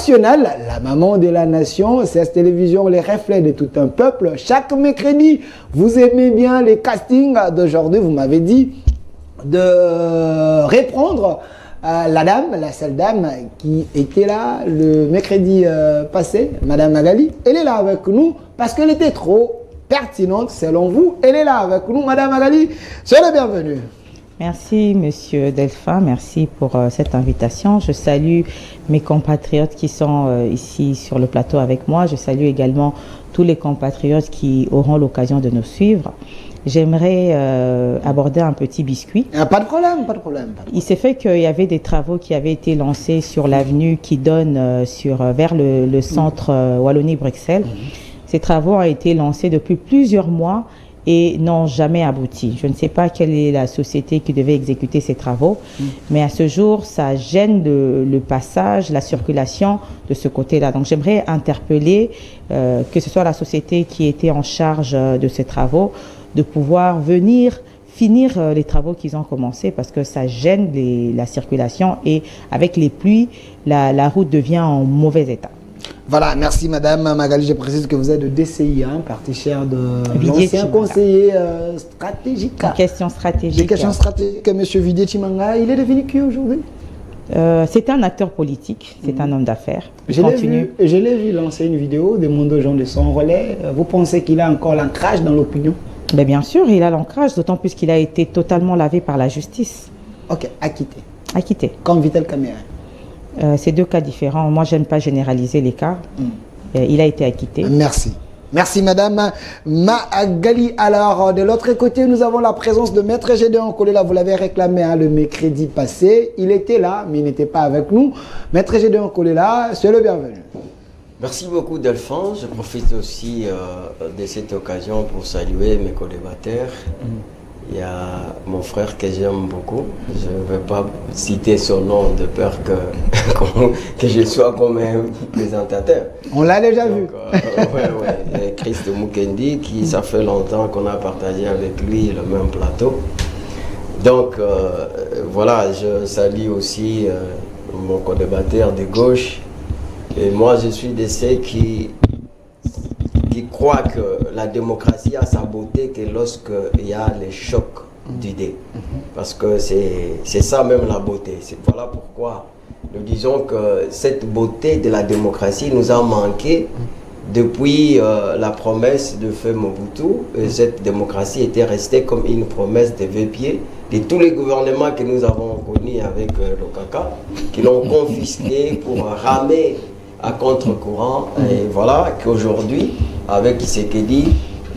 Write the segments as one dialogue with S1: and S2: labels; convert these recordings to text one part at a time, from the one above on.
S1: nationale, la maman de la nation, cette télévision, les reflets de tout un peuple. Chaque mercredi, vous aimez bien les castings d'aujourd'hui, vous m'avez dit de répondre à la seule dame qui était là le mercredi passé, Madame Magali. Elle est là avec nous parce qu'elle était trop pertinente selon vous. Elle est là avec nous, Madame Magali. Soyez la bienvenue.
S2: Merci, Monsieur Delphin. Merci pour cette invitation. Je salue mes compatriotes qui sont ici sur le plateau avec moi. Je salue également tous les compatriotes qui auront l'occasion de nous suivre. J'aimerais aborder un petit biscuit.
S1: Pas de problème, pas de problème.
S2: Il s'est fait qu'il y avait des travaux qui avaient été lancés sur l'avenue qui donne vers le centre Wallonie-Bruxelles. Ces travaux ont été lancés depuis plusieurs mois et n'ont jamais abouti. Je ne sais pas quelle est la société qui devait exécuter ces travaux, mais à ce jour, ça gêne le passage, la circulation de ce côté-là. Donc j'aimerais interpeller que ce soit la société qui était en charge de ces travaux, de pouvoir venir finir les travaux qu'ils ont commencé parce que ça gêne la circulation et avec les pluies, la route devient en mauvais état.
S1: Voilà, merci Madame Magali. Je précise que vous êtes de DCI, parti cher de l'ancien conseiller stratégique.
S2: Des questions stratégiques.
S1: Des questions stratégiques. Monsieur Vidier Chimanga, il est devenu qui aujourd'hui?
S2: C'est un acteur politique, c'est un homme d'affaires.
S1: Je l'ai vu lancer une vidéo de Mondo Jean de son relais. Vous pensez qu'il a encore l'ancrage dans l'opinion?
S2: Mais bien sûr, il a l'ancrage, d'autant plus qu'il a été totalement lavé par la justice.
S1: Ok, acquitté.
S2: Acquitté.
S1: Comme Vital Caméra.
S2: C'est deux cas différents. Moi, j'aime pas généraliser les cas. Il a été acquitté.
S1: Merci. Merci Madame Magali. Alors, de l'autre côté, nous avons la présence de Maître Gédéon Kolela. Vous l'avez réclamé le mercredi passé. Il était là, mais il n'était pas avec nous. Maître Gédéon Kolela, soyez le bienvenu.
S3: Merci beaucoup Delphin. Je profite aussi de cette occasion pour saluer mes co-débatteurs. Il y a mon frère que j'aime beaucoup. Je ne vais pas citer son nom de peur que je sois comme un présentateur.
S1: On l'a déjà vu.
S3: Ouais. Christ Mukendi, qui ça fait longtemps qu'on a partagé avec lui le même plateau. Donc voilà, je salue aussi mon co-débatteur de gauche. Et moi, je suis de ceux qui croient que la démocratie a sa beauté que lorsqu'il y a les chocs d'idées. Parce que c'est ça même la beauté. Voilà pourquoi nous disons que cette beauté de la démocratie nous a manqué depuis la promesse de Feu Mobutu. Et cette démocratie était restée comme une promesse de vieux pieds de tous les gouvernements que nous avons connus avec l'OKK, qui l'ont confisqué pour ramer à contre-courant. Et voilà qu'aujourd'hui, avec Tshisekedi,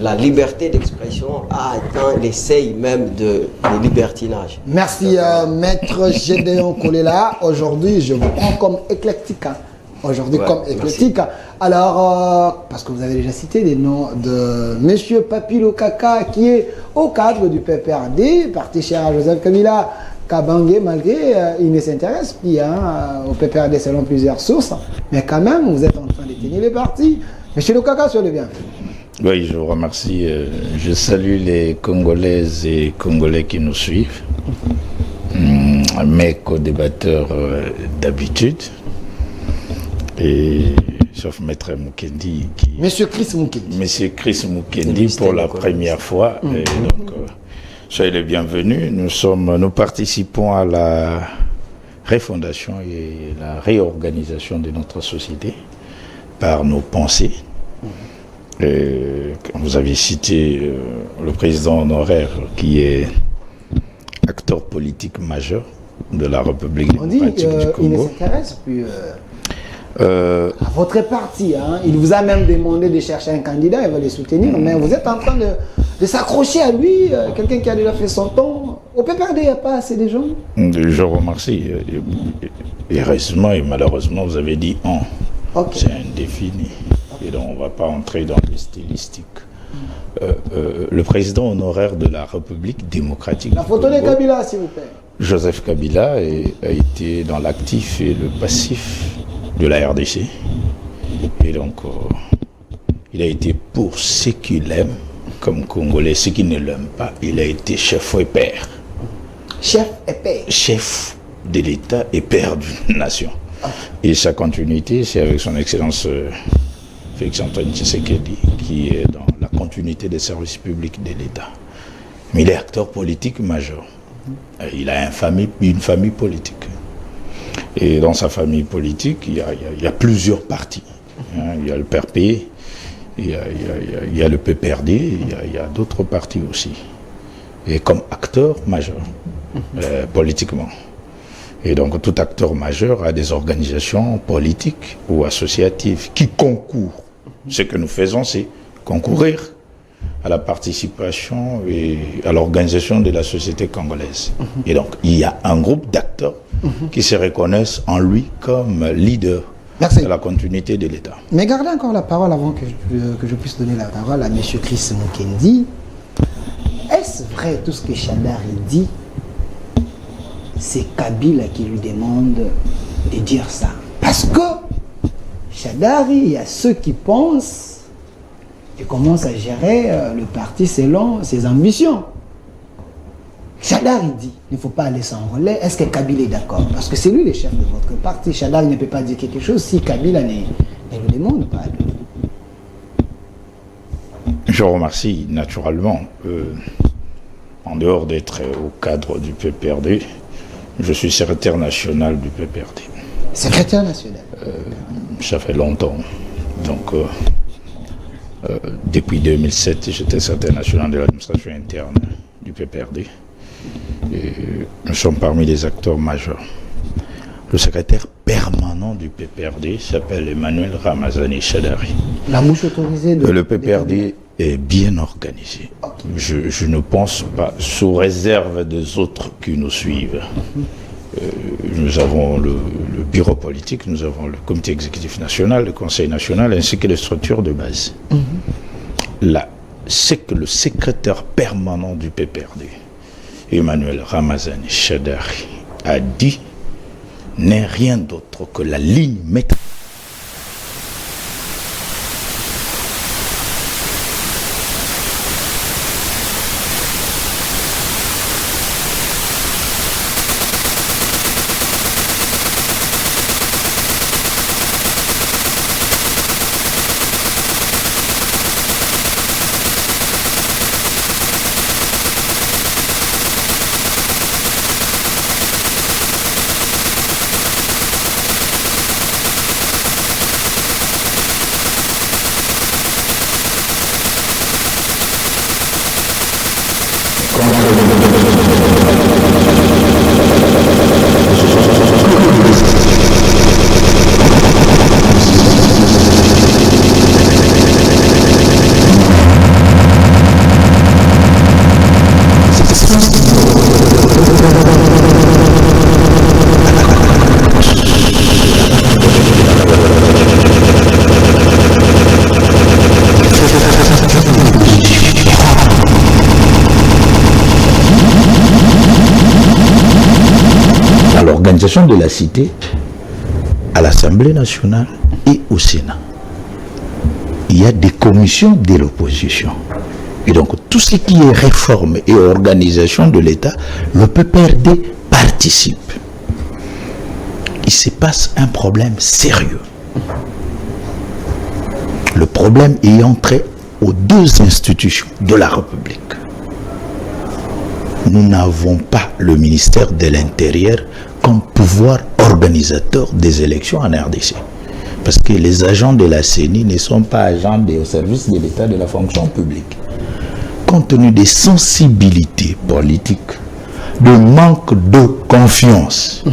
S3: la liberté d'expression a atteint les seuils même de libertinage.
S1: Merci Maître Gédéon Kolela. Aujourd'hui, je vous prends comme éclectique. Aujourd'hui, comme éclectique. Alors, parce que vous avez déjà cité des noms de Monsieur Papilo Kaka, qui est au cadre du PPRD, parti cher à Joseph Kabila. Kabangé, malgré, il ne s'intéresse plus au PPRD selon plusieurs sources. Mais quand même, vous êtes en train de tenir les partis. Monsieur Lokaka, sur le bien.
S4: Oui, je vous remercie. Je salue les Congolaises et Congolais qui nous suivent. Mes co-débatteurs d'habitude. Et sauf Maître Mukendi.
S1: Monsieur Chris Mukendi.
S4: Monsieur Chris Mukendi pour la première fois. Et donc, soyez les bienvenus. Nous participons à la refondation et la réorganisation de notre société par nos pensées. Vous avez cité le président honoraire qui est acteur politique majeur de la République démocratique du Congo.
S1: Il ne s'intéresse plus à votre parti. Il vous a même demandé de chercher un candidat, il va le soutenir, mais vous êtes en train de s'accrocher à lui, quelqu'un qui a déjà fait son temps. Au PPRD, il n'y a pas assez de gens.
S4: Je vous remercie. Heureusement et malheureusement, vous avez dit on. Okay. C'est indéfini. Et donc, on ne va pas entrer dans les stylistiques. Le président honoraire de la République démocratique.
S1: La photo de Kabila, s'il vous plaît.
S4: Joseph Kabila a été dans l'actif et le passif de la RDC. Et donc, il a été pour ceux qui l'aiment, comme Congolais, ceux qui ne l'aiment pas, il a été chef et père.
S1: Chef et père.
S4: Chef de l'État et père d'une nation. Et sa continuité, c'est avec son Excellence Félix-Antoine Tshisekedi, qui est dans la continuité des services publics de l'État. Mais il est acteur politique majeur. Il a une famille politique. Et dans sa famille politique, il y a plusieurs partis. Il y a le PRP, il y a le PPRD, il y a d'autres partis aussi. Et comme acteur majeur, politiquement. Et donc tout acteur majeur a des organisations politiques ou associatives qui concourent. Ce que nous faisons, c'est concourir à la participation et à l'organisation de la société congolaise. Et donc, il y a un groupe d'acteurs qui se reconnaissent en lui comme leader de la continuité de l'État.
S1: Mais gardez encore la parole avant que je puisse donner la parole à M. Chris Mukendi. Est-ce vrai tout ce que Chadari dit? C'est Kabila qui lui demande de dire ça. Parce que Chadari, il y a ceux qui pensent qu'il commence à gérer le parti selon ses ambitions. Chadari dit, il ne faut pas aller sans relais. Est-ce que Kabila est d'accord? Parce que c'est lui le chef de votre parti. Chadari ne peut pas dire quelque chose si Kabila ne le demande pas.
S4: Je remercie naturellement. En dehors d'être au cadre du PPRD, je suis secrétaire national du PPRD.
S1: Secrétaire national?
S4: Ça fait longtemps. Donc, depuis 2007, j'étais secrétaire national de l'administration interne du PPRD. Et nous sommes parmi les acteurs majeurs. Le secrétaire permanent du PPRD s'appelle Emmanuel Ramazani Chadari.
S1: La mouche autorisée de...
S4: Le PPRD est bien organisé. Okay. Je ne pense pas, sous réserve des autres qui nous suivent. Nous avons le bureau politique, nous avons le comité exécutif national, le conseil national, ainsi que les structures de base. Là, c'est que le secrétaire permanent du PPRD, Emmanuel Ramazani Chadari, a dit n'est rien d'autre que la ligne métrique. De la cité à l'Assemblée nationale et au Sénat. Il y a des commissions de l'opposition. Et donc, tout ce qui est réforme et organisation de l'État, le PPRD participe. Il se passe un problème sérieux. Le problème ayant trait aux deux institutions de la République. Nous n'avons pas le ministère de l'Intérieur comme pouvoir organisateur des élections en RDC. Parce que les agents de la CENI ne sont pas agents au service de l'État de la fonction publique. Compte tenu des sensibilités politiques, de manque de confiance,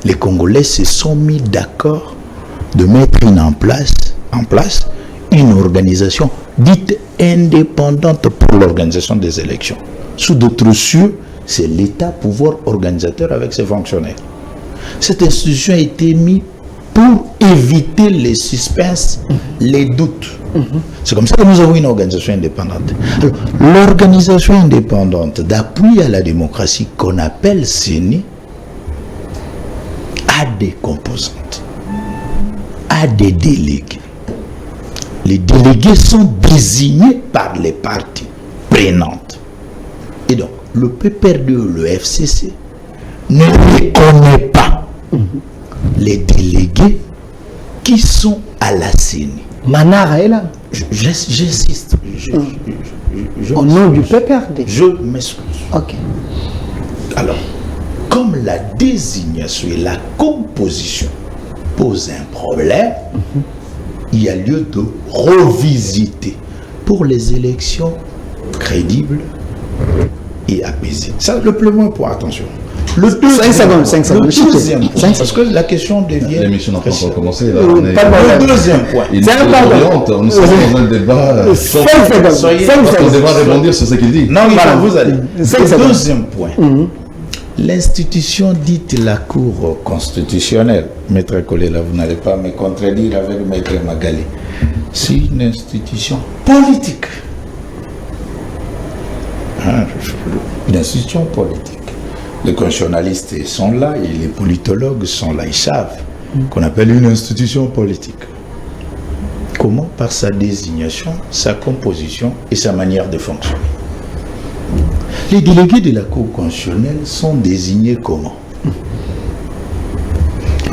S4: les Congolais se sont mis d'accord de mettre en place une organisation dite indépendante pour l'organisation des élections. Sous d'autres cieux, c'est l'État pouvoir organisateur avec ses fonctionnaires. Cette institution a été mise pour éviter les suspens, les doutes. C'est comme ça que nous avons une organisation indépendante. Alors, l'organisation indépendante d'appui à la démocratie qu'on appelle CENI a des composantes, a des délégués. Les délégués sont désignés par les parties prenantes. Et donc, le PPRD, le FCC, ne reconnaît pas les délégués qui sont à la CENI.
S1: Manara est là.
S4: J'insiste.
S1: Au nom du PPRD.
S4: Je m'excuse.
S1: Ok.
S4: Alors, comme la désignation et la composition posent un problème, il y a lieu de revisiter pour les élections crédibles et apaisées. Ça, le premier point, attention. Le deuxième point, parce que la question devient...
S5: L'émission n'a pas encore commencé. Là,
S4: le deuxième point.
S5: C'est important. Nous sommes dans un débat. On devra rebondir sur ce qu'il dit.
S4: Non, vous allez. Le deuxième point. L'institution dite la Cour constitutionnelle, Maître Kolela, vous n'allez pas me contredire avec Maître Magali, c'est une institution politique. Une institution politique. Les constitutionnalistes sont là et les politologues sont là, ils savent qu'on appelle une institution politique. Comment? Par sa désignation, sa composition et sa manière de fonctionner. Les délégués de la Cour constitutionnelle sont désignés comment?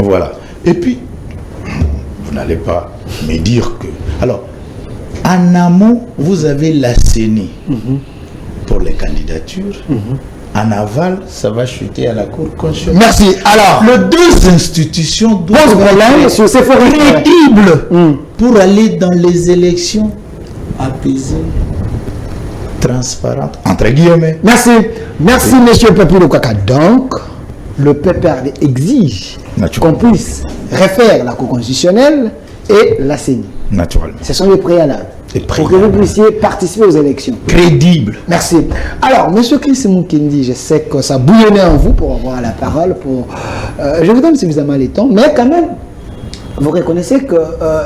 S4: Voilà. Et puis, vous n'allez pas me dire que... Alors, en amont, vous avez la CENI pour les candidatures. En aval, ça va chuter à la Cour constitutionnelle.
S1: Merci. Alors,
S4: les deux institutions doivent
S1: être
S4: crédibles pour aller dans les élections apaisées, transparentes, entre guillemets.
S1: Merci. Merci, monsieur Papilo Kaka. Donc, le PPRD exige qu'on puisse refaire la Cour constitutionnelle et la CENI.
S4: Naturellement.
S1: Ce sont les préalables. Pour que vous puissiez participer aux élections.
S4: Crédible.
S1: Merci. Alors, monsieur Chris Mukendi, je sais que ça bouillonnait en vous pour avoir la parole. Je vous donne suffisamment le temps, mais quand même, vous reconnaissez que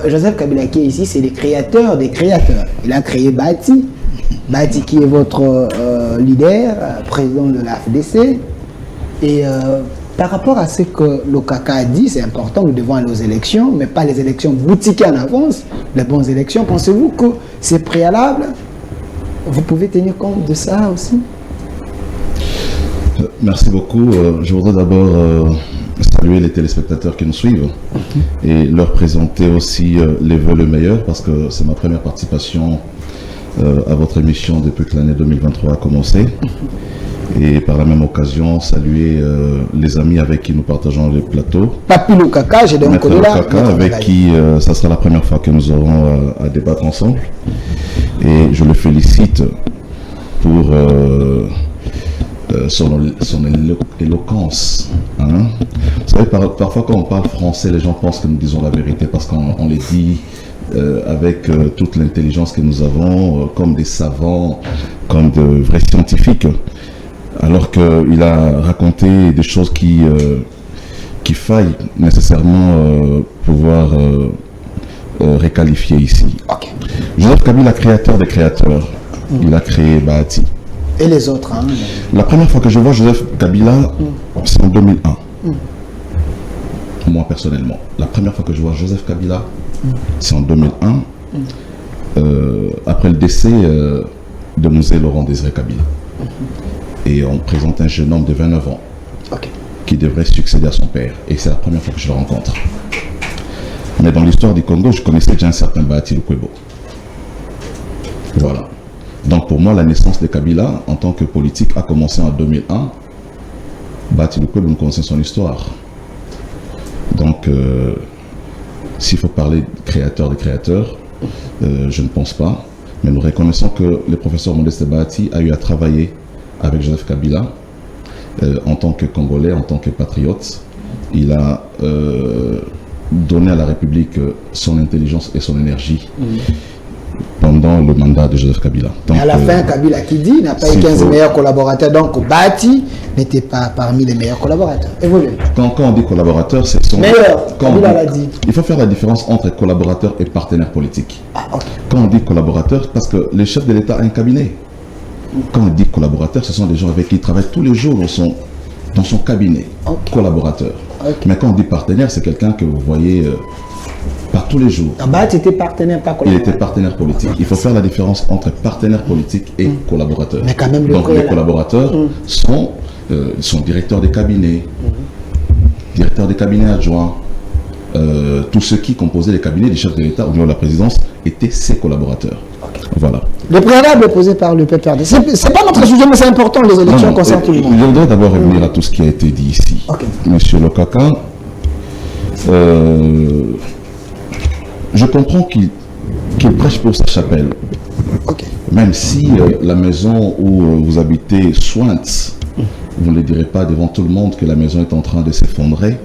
S1: Joseph Kabila qui est ici, c'est le créateur des créateurs. Il a créé Bati. Bati qui est votre leader, président de la FDC. Et par rapport à ce que le Kaka a dit, c'est important, nous devons aller aux élections, mais pas les élections boutiquées en avance, les bonnes élections. Pensez-vous que c'est préalable? Vous pouvez tenir compte de ça aussi?
S5: Merci beaucoup. Je voudrais d'abord saluer les téléspectateurs qui nous suivent et leur présenter aussi les vœux le meilleur, parce que c'est ma première participation à votre émission depuis que l'année 2023 a commencé. Et par la même occasion, saluer les amis avec qui nous partageons les plateaux.
S1: Papilo Kaka, j'ai donc connu là.
S5: Avec qui ça sera la première fois que nous aurons à débattre ensemble. Et je le félicite pour son éloquence. Hein. Vous savez, parfois quand on parle français, les gens pensent que nous disons la vérité parce qu'on les dit avec toute l'intelligence que nous avons, comme des savants, comme de vrais scientifiques. Alors qu'il a raconté des choses qui faillent nécessairement pouvoir réqualifier ici.
S1: Okay.
S5: Joseph Kabila, créateur des créateurs, il a créé Bahati.
S1: Et les autres hein.
S5: La première fois que je vois Joseph Kabila, c'est en 2001. Moi personnellement. La première fois que je vois Joseph Kabila, c'est en 2001, après le décès de Mzee Laurent Désiré Kabila. Et on présente un jeune homme de 29 ans qui devrait succéder à son père. Et c'est la première fois que je le rencontre. Mais dans l'histoire du Congo, je connaissais déjà un certain Bahati Lukwebo. Voilà. Donc pour moi, la naissance de Kabila en tant que politique a commencé en 2001. Bahati Lukwebo, nous connaissons son histoire. Donc, s'il faut parler de créateur des créateurs, je ne pense pas. Mais nous reconnaissons que le professeur Modeste Bahati a eu à travailler avec Joseph Kabila en tant que Congolais, en tant que patriote. Il a donné à la République son intelligence et son énergie pendant le mandat de Joseph Kabila. Donc,
S1: à la fin, Kabila qui dit n'a pas eu 15 meilleurs collaborateurs, donc Bahati n'était pas parmi les meilleurs collaborateurs. Évoluez.
S5: Quand on dit collaborateur, c'est son...
S1: Meilleur, Kabila l'a dit.
S5: Il faut faire la différence entre collaborateur et partenaire politique. Quand on dit collaborateur, parce que le chef de l'État a un cabinet. Quand on dit collaborateur, ce sont des gens avec qui il travaille tous les jours dans son cabinet. Collaborateur. Mais quand on dit partenaire, c'est quelqu'un que vous voyez par tous les jours.
S1: Bahati était partenaire, pas collaborateur.
S5: Il était partenaire politique. Il faut faire la différence entre partenaire politique et collaborateur.
S1: Mais quand même,
S5: donc les collaborateurs sont directeurs des cabinets. directeur des cabinets adjoints, tous ceux qui composaient les cabinets des chefs de l'État au niveau de la présidence étaient ses collaborateurs. Voilà.
S1: Le préalable posé par le PPRD. C'est pas notre sujet, mais c'est important, les élections concernent tout le monde.
S5: Je voudrais d'abord revenir à tout ce qui a été dit ici. Monsieur Lokaka, je comprends qu'il prêche pour sa chapelle. Même si la maison où vous habitez sointe, vous ne le direz pas devant tout le monde que la maison est en train de s'effondrer,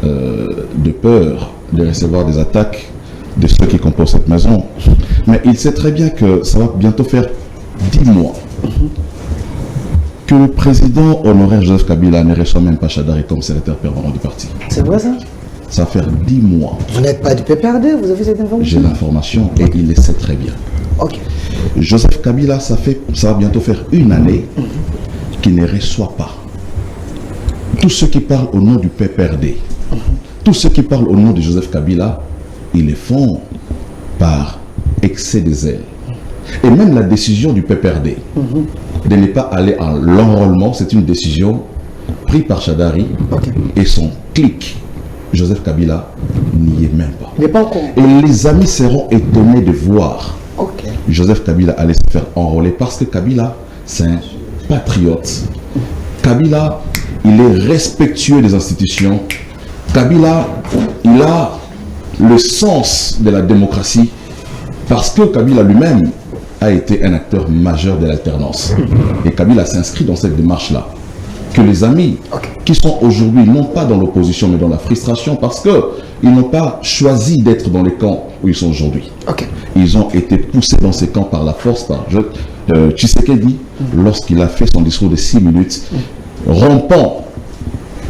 S5: de peur de recevoir des attaques de ceux qui composent cette maison. Mais il sait très bien que ça va bientôt faire 10 mois que le président honoraire Joseph Kabila ne reçoit même pas Chadari comme secrétaire permanent du parti.
S1: C'est vrai ça?
S5: Ça va faire 10 mois.
S1: Vous n'êtes pas du PPRD, vous avez cette information?
S5: J'ai l'information et il le sait très bien. Joseph Kabila, ça va bientôt faire 1 année qu'il ne reçoit pas. Tous ceux qui parlent au nom du PPRD, tous ceux qui parlent au nom de Joseph Kabila, ils le font par excès de zèle. Et même la décision du PPRD de ne pas aller à l'enrôlement, c'est une décision prise par Chadari et son clic. Joseph Kabila n'y est même pas.
S1: Il n'est pas encore.
S5: Et les amis seront étonnés de voir Joseph Kabila aller se faire enrôler parce que Kabila, c'est un patriote. Kabila, il est respectueux des institutions. Kabila, il a le sens de la démocratie parce que Kabila lui-même a été un acteur majeur de l'alternance. Et Kabila s'inscrit dans cette démarche-là. Que les amis qui sont aujourd'hui, non pas dans l'opposition, mais dans la frustration, parce qu'ils n'ont pas choisi d'être dans les camps où ils sont aujourd'hui. Ils ont été poussés dans ces camps par la force, par Tshisekedi, lorsqu'il a fait son discours de 6 minutes, rompant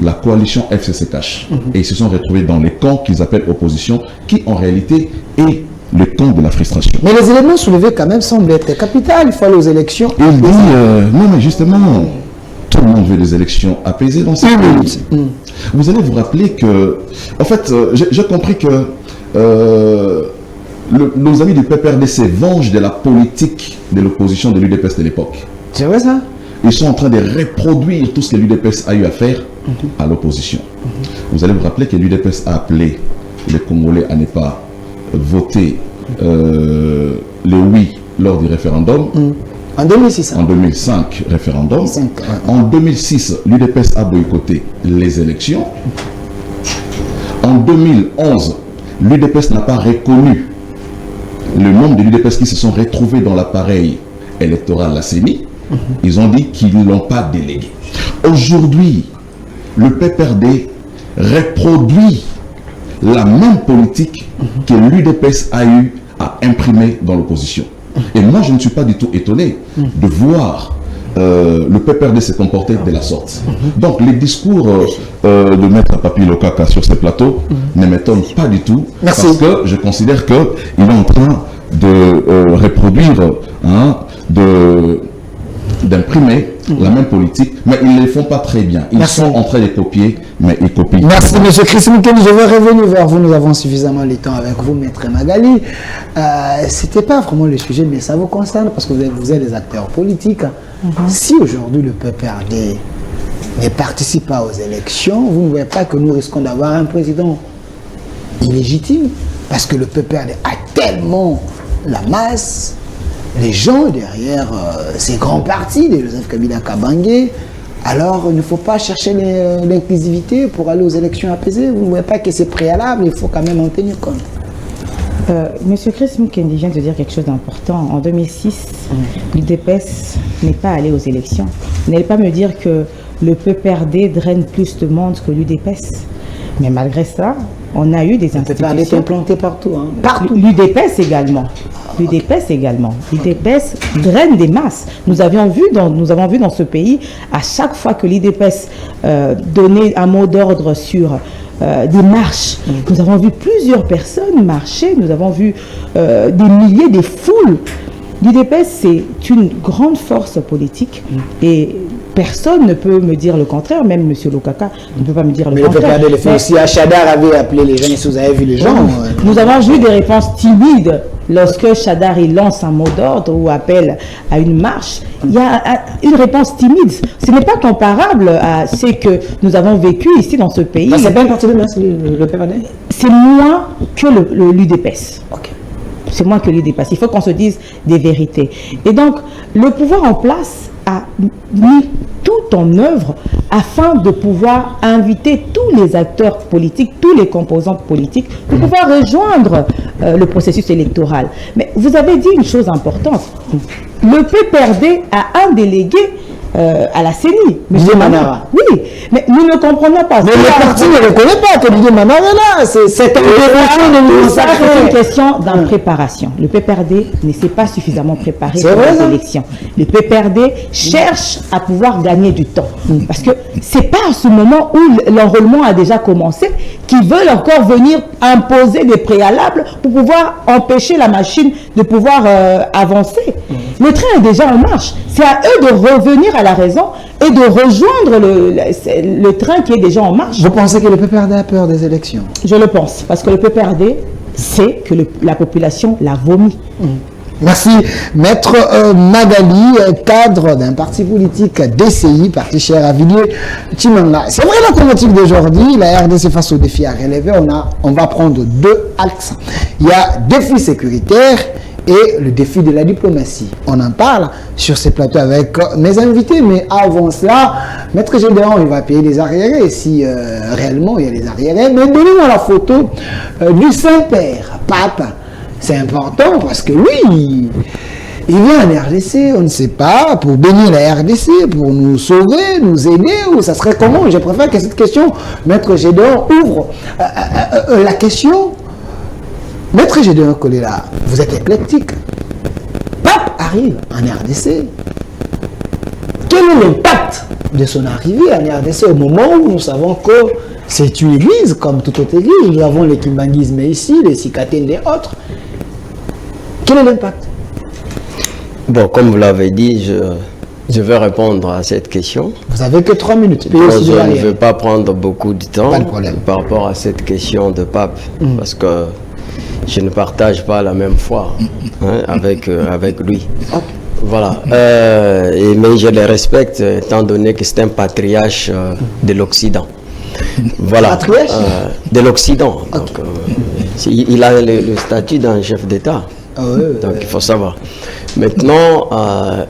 S5: la coalition FCC-Cash. Et ils se sont retrouvés dans les camps qu'ils appellent opposition, qui en réalité est le camp de la frustration.
S1: Mais les éléments soulevés quand même semblent être capitaux. Il faut aller aux élections.
S5: Il dit, non mais justement, tout le monde veut des élections apaisées dans ce pays. Vous allez vous rappeler que, en fait, j'ai compris que nos amis du PPRD se vengent de la politique de l'opposition de l'UDPS de l'époque.
S1: C'est vrai ça?
S5: Ils sont en train de reproduire tout ce que l'UDPS a eu à faire à l'opposition. Vous allez vous rappeler que l'UDPS a appelé les Congolais à ne pas voter le oui lors du référendum.
S1: En 2006.
S5: En 2005, référendum. En 2006, l'UDPS a boycotté les élections. En 2011, l'UDPS n'a pas reconnu le nombre de l'UDPS qui se sont retrouvés dans l'appareil électoral, la CENI. Ils ont dit qu'ils ne l'ont pas délégué. Aujourd'hui, le PPRD reproduit la même politique que l'UDPS a eu à imprimer dans l'opposition. Et moi, je ne suis pas du tout étonné de voir le PPRD se comporter de la sorte. Donc, les discours de Maître Papi Lokaka sur ce plateau ne m'étonnent pas du tout. Parce que je considère qu'il est en train de reproduire, d'imprimer la même politique, mais ils ne le font pas très bien. Ils sont en train de copier, mais ils copient.
S1: Merci, M. Chris Mukendi. Je vais revenir vers vous. Nous avons suffisamment le temps avec vous, Maître Magali. Ce n'était pas vraiment le sujet, mais ça vous concerne parce que vous êtes des acteurs politiques. Si aujourd'hui le PPRD ne participe pas aux élections, vous ne voyez pas que nous risquons d'avoir un président illégitime parce que le PPRD a tellement la masse, les gens derrière ces grands partis de Joseph Kabila Kabange. Alors il ne faut pas chercher l'inclusivité pour aller aux élections apaisées. Vous ne voyez pas que c'est préalable, il faut quand même en tenir compte.
S2: Monsieur Chris Mukendi vient de dire quelque chose d'important. En 2006, l'UDPS n'est pas allé aux élections. N'allez pas me dire que le PPRD draine plus de monde que l'UDPS. Mais malgré ça, on a eu des institutions.
S1: Le PPRD est implanté partout.
S2: Partout. L'UDPS également. L'UDPS également. L'UDPS draine des masses. Nous avons vu dans ce pays, à chaque fois que l'UDPS donnait un mot d'ordre sur des marches, nous avons vu plusieurs personnes marcher, nous avons vu des milliers, des foules. L'UDPS, c'est une grande force politique et personne ne peut me dire le contraire, même M. Lokaka ne peut pas me dire le contraire.
S1: Mais aussi, Achadar avait appelé les gens, si vous avez vu les gens.
S2: Nous avons eu des réponses timides lorsque Chadari lance un mot d'ordre ou appelle à une marche, il y a une réponse timide. Ce n'est pas comparable à ce que nous avons vécu ici dans ce pays.
S1: C'est pas un parti de masse, le PPRD?
S2: C'est moins que l'UDPS.
S1: Ok.
S2: C'est moins que l'UDPS. Il faut qu'on se dise des vérités. Et donc, le pouvoir en place a mis tout en œuvre afin de pouvoir inviter tous les acteurs politiques, tous les composants politiques, pour pouvoir rejoindre le processus électoral. Mais vous avez dit une chose importante. Le PPRD a un délégué à la CENI,
S1: Didier Manara.
S2: Oui, mais nous ne comprenons pas.
S1: Mais le parti ne reconnaît pas que Didier Manara est là. C'est
S2: une question d'impréparation. Le PPRD ne s'est pas suffisamment préparé pour les élections. Le PPRD cherche à pouvoir gagner du temps. Parce que c'est pas à ce moment où l'enrôlement a déjà commencé qu'ils veulent encore venir imposer des préalables pour pouvoir empêcher la machine de pouvoir avancer. Le train est déjà en marche. C'est à eux de revenir à la raison et de rejoindre le train qui est déjà en marche.
S1: Vous pensez que le PPRD a peur des élections?
S2: Je le pense, parce que le PPRD sait que la population l'a vomi.
S1: Merci. Maître Magali, cadre d'un parti politique DCI, parti cher à Villiers-Chimanga. C'est vrai, la thématique d'aujourd'hui, la RDC face aux défis à relever, on va prendre deux axes. Il y a défi sécuritaire et le défi de la diplomatie. On en parle sur ces plateaux avec mes invités, mais avant cela, Maître Gédéon, il va payer les arriérés, si réellement il y a les arriérés. Mais donnez-moi la photo du Saint-Père, Pape. C'est important parce que lui, il vient en RDC, on ne sait pas, pour bénir la RDC, pour nous sauver, nous aider, ou ça serait comment? Je préfère que cette question, Maître Gédéon, ouvre la question. Maître Gédéon Kolela, vous êtes éclectique. Pape arrive en RDC. Quel est l'impact de son arrivée en RDC au moment où nous savons que c'est une église, comme toute autre église? Nous avons le kimbanguisme ici, les Sikatènes et autres. Quel est l'impact?
S3: Bon, comme vous l'avez dit, je vais répondre à cette question.
S1: Vous avez que 3 minutes.
S3: Je ne vais pas prendre beaucoup de temps par rapport à cette question de Pape, parce que je ne partage pas la même foi avec lui.
S1: Okay.
S3: Voilà. Mais je le respecte étant donné que c'est un patriarche de l'Occident. Voilà. De l'Occident. Donc, il a le statut d'un chef d'État. Donc il faut savoir. Maintenant,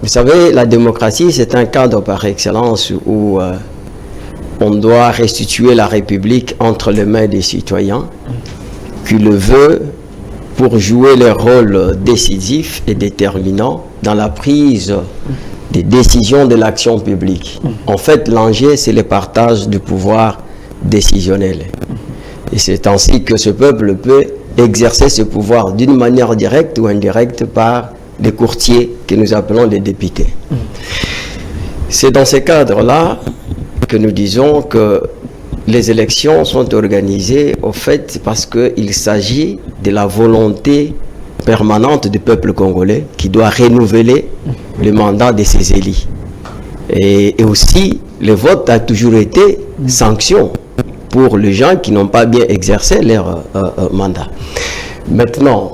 S3: vous savez, la démocratie, c'est un cadre par excellence où on doit restituer la République entre les mains des citoyens qui le veulent pour jouer le rôle décisif et déterminant dans la prise des décisions de l'action publique. En fait, l'enjeu, c'est le partage du pouvoir décisionnel. Et c'est ainsi que ce peuple peut exercer ce pouvoir d'une manière directe ou indirecte par les courtiers que nous appelons les députés. C'est dans ce cadre-là que nous disons que les élections sont organisées au fait parce qu'il s'agit de la volonté permanente du peuple congolais qui doit renouveler le mandat de ses élus. Et aussi, le vote a toujours été sanction pour les gens qui n'ont pas bien exercé leur mandat. Maintenant,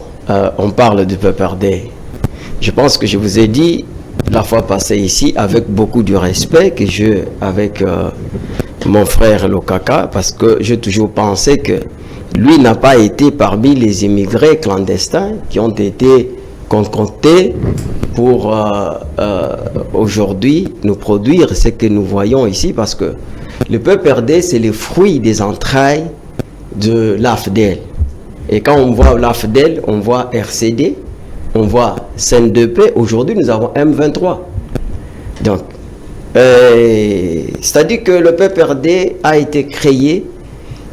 S3: on parle du PPRD. Je pense que je vous ai dit la fois passée ici, avec beaucoup de respect, que avec mon frère Lokaka, parce que j'ai toujours pensé que lui n'a pas été parmi les immigrés clandestins qui ont été concoctés pour aujourd'hui nous produire ce que nous voyons ici, parce que le PPRD, c'est le fruit des entrailles de l'AFDEL. Et quand on voit l'AFDEL, on voit RCD, on voit CNDP. Aujourd'hui, nous avons M23. Donc, c'est-à-dire que le PPRD a été créé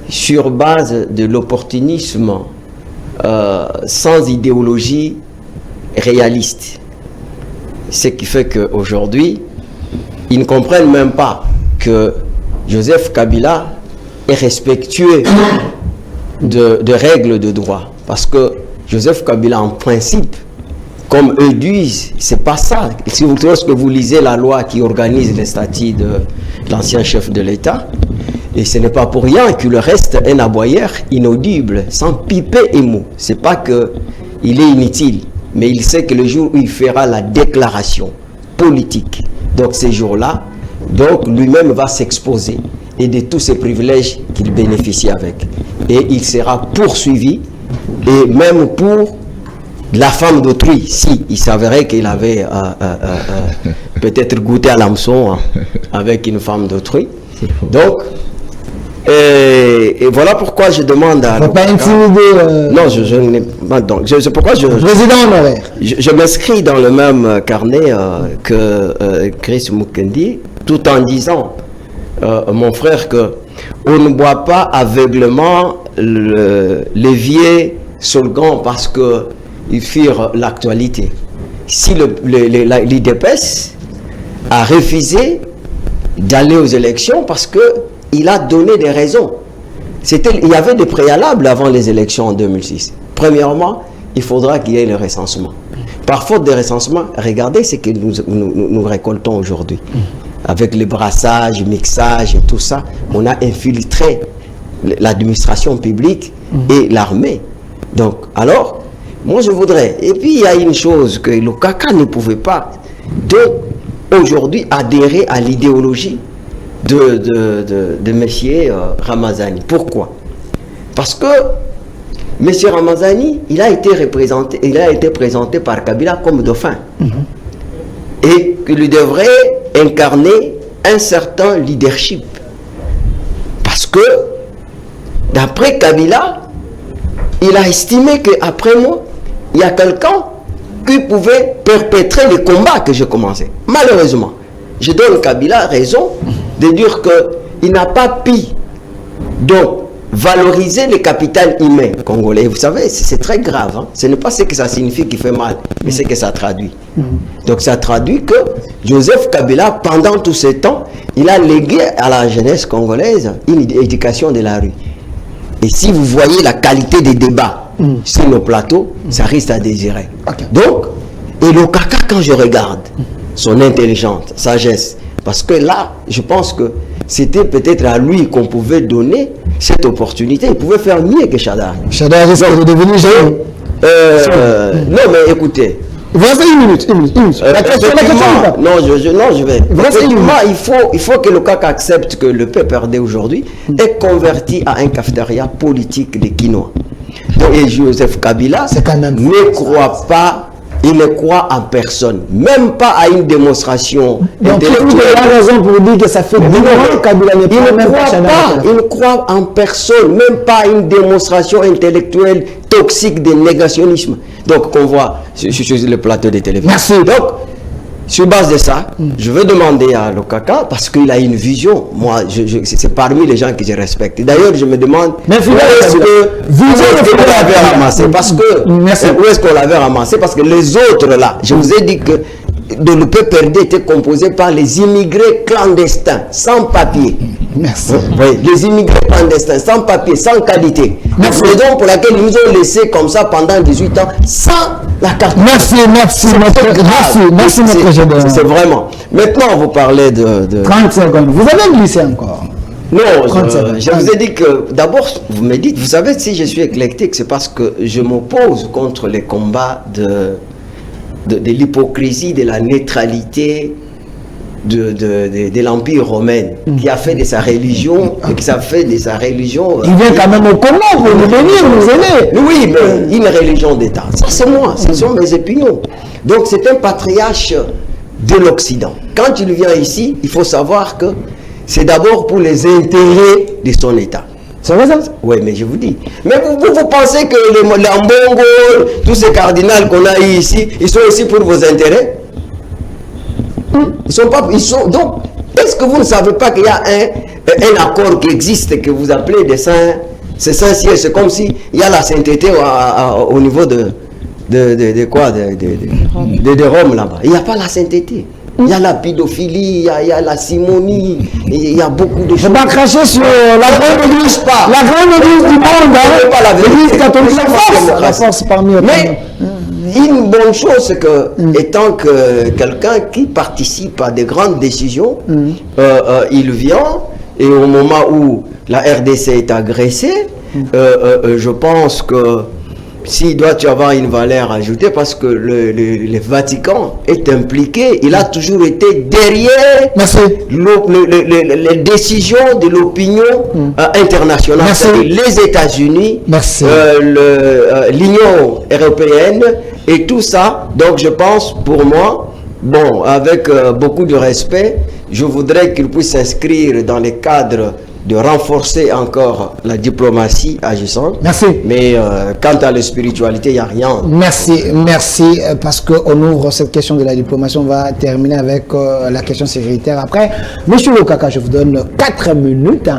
S3: sur base de l'opportunisme sans idéologie réaliste. Ce qui fait qu'aujourd'hui, ils ne comprennent même pas que Joseph Kabila est respectueux de règles de droit. Parce que Joseph Kabila, en principe, comme eux disent, c'est pas ça. Lorsque vous lisez la loi qui organise les statuts de l'ancien chef de l'État, et ce n'est pas pour rien qu'il reste un aboyeur inaudible, sans piper et mot. C'est pas que il est inutile. Mais il sait que le jour où il fera la déclaration politique, donc ces jours-là, donc lui-même va s'exposer et de tous ces privilèges qu'il bénéficie avec. Et il sera poursuivi, et même pour la femme d'autrui, si il s'avérait qu'il avait peut-être goûté à l'hameçon avec une femme d'autrui. Donc, et voilà pourquoi je demande à...
S1: Faut pas intimider...
S3: Non, je n'ai pas... Donc, c'est pourquoi je...
S1: Président honoraire.
S3: Je m'inscris dans le même carnet que Chris Mukendi, tout en disant, mon frère, que on ne boit pas aveuglement l'évier Solgan parce qu'ils firent l'actualité. Si l'IDPS a refusé d'aller aux élections parce qu'il a donné des raisons. Il y avait des préalables avant les élections en 2006. Premièrement, il faudra qu'il y ait le recensement. Par faute de recensement, regardez ce que nous récoltons aujourd'hui. Avec le brassage, le mixage et tout ça, on a infiltré l'administration publique et l'armée. Donc, alors, moi je voudrais... Et puis, il y a une chose que le CACA ne pouvait pas, aujourd'hui, adhérer à l'idéologie de M. Ramazani. Pourquoi? Parce que M. Ramazani, il a été présenté par Kabila comme dauphin. Et qu'il devrait incarner un certain leadership. Parce que, d'après Kabila, il a estimé qu'après moi, il y a quelqu'un qui pouvait perpétrer les combats que j'ai commencé. Malheureusement, je donne Kabila raison de dire qu'il n'a pas pu donc valoriser le capital humain congolais. Vous savez, c'est très grave. Hein? Ce n'est pas ce que ça signifie qui fait mal, mais ce que ça traduit. Donc ça traduit que Joseph Kabila, pendant tout ce temps, il a légué à la jeunesse congolaise une éducation de la rue. Et si vous voyez la qualité des débats sur nos plateaux, ça risque à désirer. Donc, et le CACA, quand je regarde son intelligence, sagesse, parce que là, je pense que c'était peut-être à lui qu'on pouvait donner cette opportunité. Il pouvait faire mieux que Chadar.
S1: Chadar risque de devenir géant.
S3: Non, mais écoutez.
S1: Vous restez une minute. La question
S3: je vais. Il faut que le CAC accepte que le PPRD aujourd'hui est converti à un cafétéria politique de quinoa. Et Joseph Kabila ne croit pas. Il ne croit en personne, même pas à une démonstration intellectuelle.
S1: Donc, il a raison pour dire que ça fait 10 ans Kabila n'est pas.
S3: Il ne croit en personne, même pas à une démonstration intellectuelle toxique de négationnisme. Donc, qu'on voit sur le plateau de télévision.
S1: Merci.
S3: Donc, sur base de ça, je veux demander à Lokaka, parce qu'il a une vision. Moi, c'est parmi les gens que je respecte. D'ailleurs, je me demande où est-ce qu'on l'avait ramassé. Parce que, où est-ce qu'on l'avait ramassé? Parce que les autres là, je vous ai dit que le PPRD était composé par les immigrés clandestins, sans papier.
S1: Merci.
S3: Oui, les immigrés clandestins, sans papier, sans qualité. Merci. La raison pour laquelle ils nous ont laissé comme ça pendant 18 ans, sans la carte.
S1: Merci, notre général.
S3: C'est vraiment. Maintenant, vous parlez de...
S1: 30 secondes. Vous avez glissé encore.
S3: Non, je vous ai dit que, d'abord, vous me dites, vous savez, si je suis éclectique, c'est parce que je m'oppose contre les combats de l'hypocrisie, de la neutralité de l'Empire romain, qui a fait de sa religion, et qui a fait de sa religion...
S1: Il vient quand même au commun pour nous venir, nous aider.
S3: Oui, mais une religion d'État, ça c'est moi, ce sont mes opinions. Donc c'est un patriarche de l'Occident. Quand il vient ici, il faut savoir que c'est d'abord pour les intérêts de son État.
S1: C'est vrai ça?
S3: Oui, mais je vous dis. Mais vous pensez que les Mbongo, tous ces cardinals qu'on a eu ici, ils sont ici pour vos intérêts? Ils sont pas... donc, est-ce que vous ne savez pas qu'il y a un accord qui existe, que vous appelez des saints? C'est Saint-Siège, c'est comme si il y a la sainteté au niveau de Rome là-bas. Il n'y a pas la sainteté. Il y a la pédophilie, il y a la simonie, il y a beaucoup de choses.
S1: Je ne vais pas cracher sur la grande église, la grande église du monde, l'église catholique, la force parmi eux.
S3: Mais une bonne chose, c'est que, étant que quelqu'un qui participe à de grandes décisions, il vient, et au moment où la RDC est agressée, je pense que s'il doit y avoir une valeur ajoutée, parce que le Vatican est impliqué, il a toujours été derrière les décisions de l'opinion internationale, les États-Unis, l'Union européenne et tout ça. Donc je pense, pour moi, bon, avec beaucoup de respect, je voudrais qu'il puisse s'inscrire dans les cadres de renforcer encore la diplomatie agissante.
S1: Merci.
S3: Mais quant à la spiritualité, il n'y a rien.
S1: Merci, parce qu'on ouvre cette question de la diplomatie. On va terminer avec la question sécuritaire après. Monsieur Lokaka, je vous donne 4 minutes.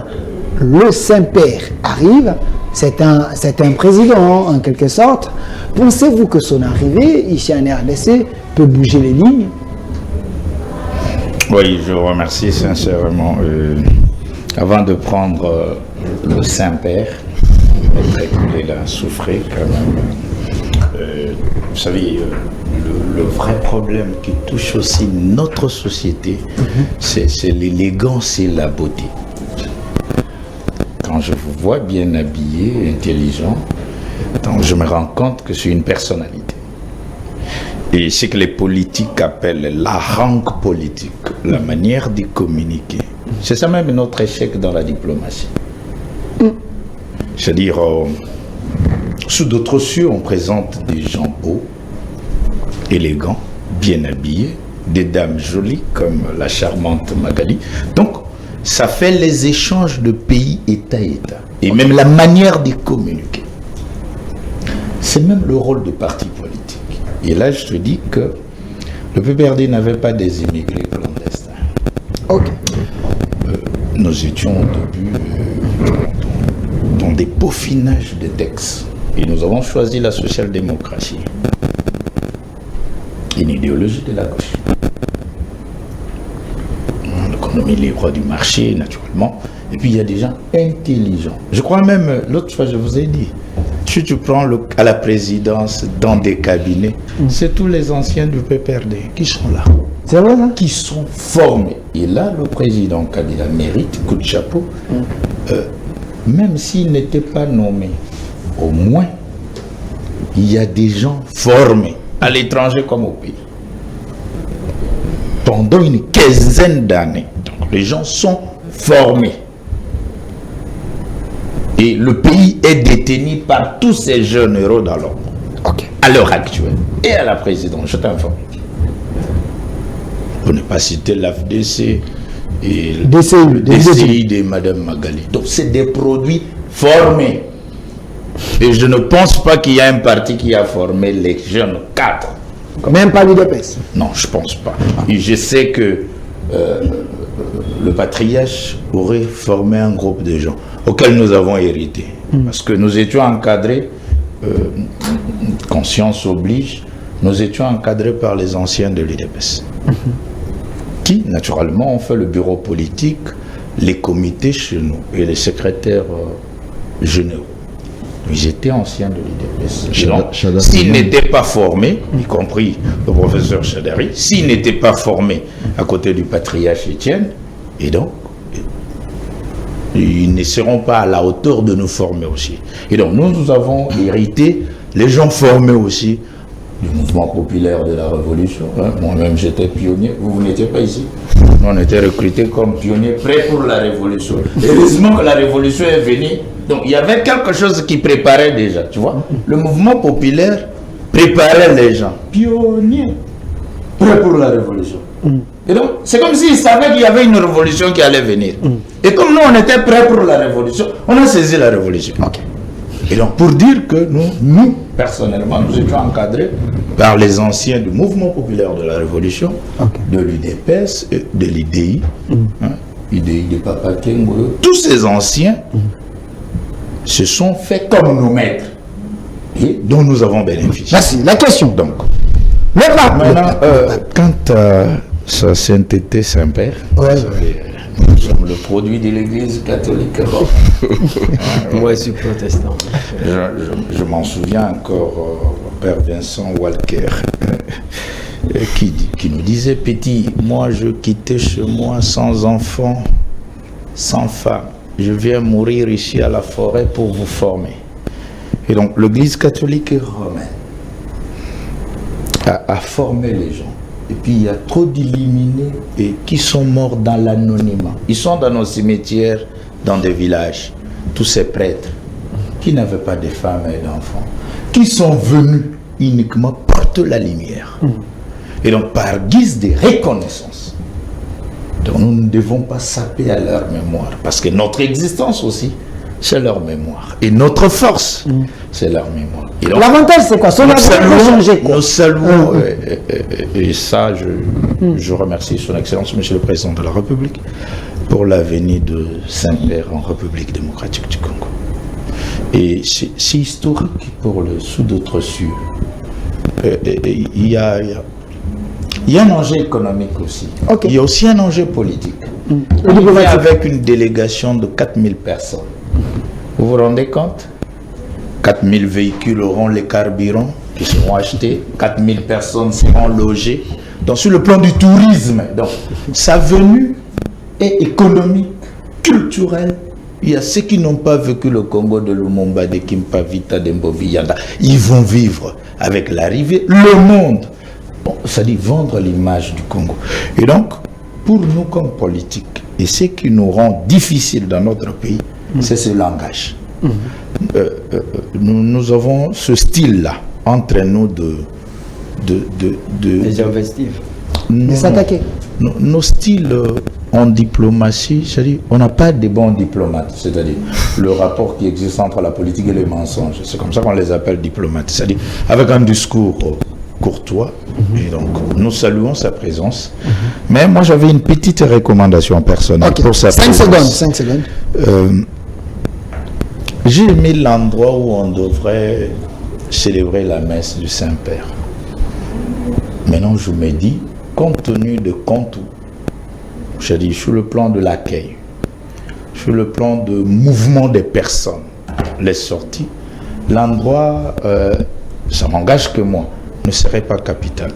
S1: Le Saint-Père arrive. C'est un président, en quelque sorte. Pensez-vous que son arrivée ici en RDC peut bouger les lignes?
S4: Oui, je vous remercie sincèrement. Avant de prendre le Saint-Père, il a souffré quand même. Vous savez, le vrai problème qui touche aussi notre société, c'est l'élégance et la beauté. Quand je vous vois bien habillé, intelligent, donc je me rends compte que c'est une personnalité. Et ce que les politiques appellent la rangue politique, la manière de communiquer. C'est ça même notre échec dans la diplomatie. C'est-à-dire, sous d'autres cieux, on présente des gens beaux, élégants, bien habillés, des dames jolies comme la charmante Magali. Donc, ça fait les échanges de pays, État, État. Et même la manière de communiquer. C'est même le rôle du parti politique. Et là, je te dis que le PPRD n'avait pas des immigrés clandestins.
S1: Ok.
S4: Nous étions au début dans des peaufinages de textes. Et nous avons choisi la social-démocratie. Une idéologie de la gauche. L'économie libre du marché, naturellement. Et puis il y a des gens intelligents. Je crois même, l'autre fois je vous ai dit, si tu prends à la présidence dans des cabinets, c'est tous les anciens du PPRD qui sont là.
S1: C'est vrai ça?
S4: Qui sont formés. Et là, le président Kabila mérite coup de chapeau. Même s'il n'était pas nommé, au moins, il y a des gens formés, à l'étranger comme au pays. Pendant une quinzaine d'années. Donc, les gens sont formés. Et le pays est détenu par tous ces jeunes héros dans l'ombre.
S1: Okay.
S4: À l'heure actuelle. Et à la présidence, je t'informe. Pour ne pas citer l'AFDC et le DCI de Mme Magali. Donc c'est des produits formés. Et je ne pense pas qu'il y a un parti qui a formé les jeunes cadres.
S1: Même pas l'UDPS?
S4: Non, je ne pense pas. Et je sais que le patriarche aurait formé un groupe de gens auxquels nous avons hérité. Parce que nous étions encadrés, conscience oblige, nous étions encadrés par les anciens de l'UDPS. Qui, naturellement, ont fait le bureau politique, les comités chez nous et les secrétaires généraux. Ils étaient anciens de l'UDPS. S'ils n'étaient pas formés, y compris le professeur Chadari, s'ils n'étaient pas formés à côté du patriarche Étienne, et donc, ils ne seront pas à la hauteur de nous former aussi. Et donc, nous avons hérité les gens formés aussi du mouvement populaire de la Révolution. Moi-même, j'étais pionnier. Vous n'étiez pas ici. Nous, on était recrutés comme pionniers prêts pour la Révolution. Heureusement que la Révolution est venue. Donc, il y avait quelque chose qui préparait déjà, tu vois. Le mouvement populaire préparait les gens. Pionniers, prêts pour la Révolution. Et donc, c'est comme s'ils savaient qu'il y avait une révolution qui allait venir. Et comme nous, on était prêts pour la Révolution, on a saisi la Révolution. Okay. Et donc, pour dire que nous, personnellement, nous étions encadrés par les anciens du mouvement populaire de la Révolution, de l'UDPS, de l'IDI, IDI de Papa Kengo, tous ces anciens se sont faits comme nos maîtres et dont nous avons bénéficié.
S1: Merci. La question.
S4: Donc, maintenant, quant à sa sainteté Saint-Père, nous sommes le produit de l'Église catholique.
S3: Moi, je suis protestant.
S4: Je m'en souviens encore, Père Vincent Walker, qui nous disait, petit, moi je quittais chez moi sans enfant, sans femme. Je viens mourir ici à la forêt pour vous former. Et donc, l'Église catholique romaine a formé les gens. Et puis, il y a trop d'illuminés et qui sont morts dans l'anonymat. Ils sont dans nos cimetières, dans des villages. Tous ces prêtres qui n'avaient pas de femmes et d'enfants, qui sont venus uniquement porter la lumière. Et donc, par guise de reconnaissance, donc nous ne devons pas saper à leur mémoire, parce que notre existence aussi, c'est leur mémoire. Et notre force, c'est leur mémoire.
S1: L'avantage, c'est quoi?
S4: Nous saluons, et ça, je remercie son Excellence, Monsieur le Président de la République, pour la venue de Saint-Père en République démocratique du Congo. Et c'est historique pour le Sud-Outre-Sud. Il y a un enjeu économique aussi. Okay. Il y a aussi un enjeu politique. Avec une délégation de 4000 personnes. Vous vous rendez compte? 4000 véhicules auront les carburants qui seront achetés. 4000 personnes seront logées. Donc sur le plan du tourisme, donc, sa venue est économique, culturelle. Il y a ceux qui n'ont pas vécu le Congo de Lumumba, de Kimpavita, de Mboviyanda. Ils vont vivre avec l'arrivée, le monde. Bon, ça dit vendre l'image du Congo. Et donc, pour nous comme politiques, et ce qui nous rend difficile dans notre pays, c'est ce langage. Nous avons ce style-là entre nous
S3: des investifs.
S1: De s'attaquer.
S4: Nos styles en diplomatie, c'est-à-dire, on n'a pas de bons diplomates, c'est-à-dire le rapport qui existe entre la politique et les mensonges. C'est comme ça qu'on les appelle diplomates, c'est-à-dire avec un discours courtois. Et donc, nous saluons sa présence. Mais moi, j'avais une petite recommandation personnelle pour sa présence.
S1: 5 secondes.
S4: J'ai aimé l'endroit où on devrait célébrer la messe du Saint-Père. Maintenant, je me dis, compte tenu de Contou, je dis, sur le plan de l'accueil, sur le plan de mouvement des personnes, les sorties, l'endroit, ça m'engage que moi, ne serait pas capital.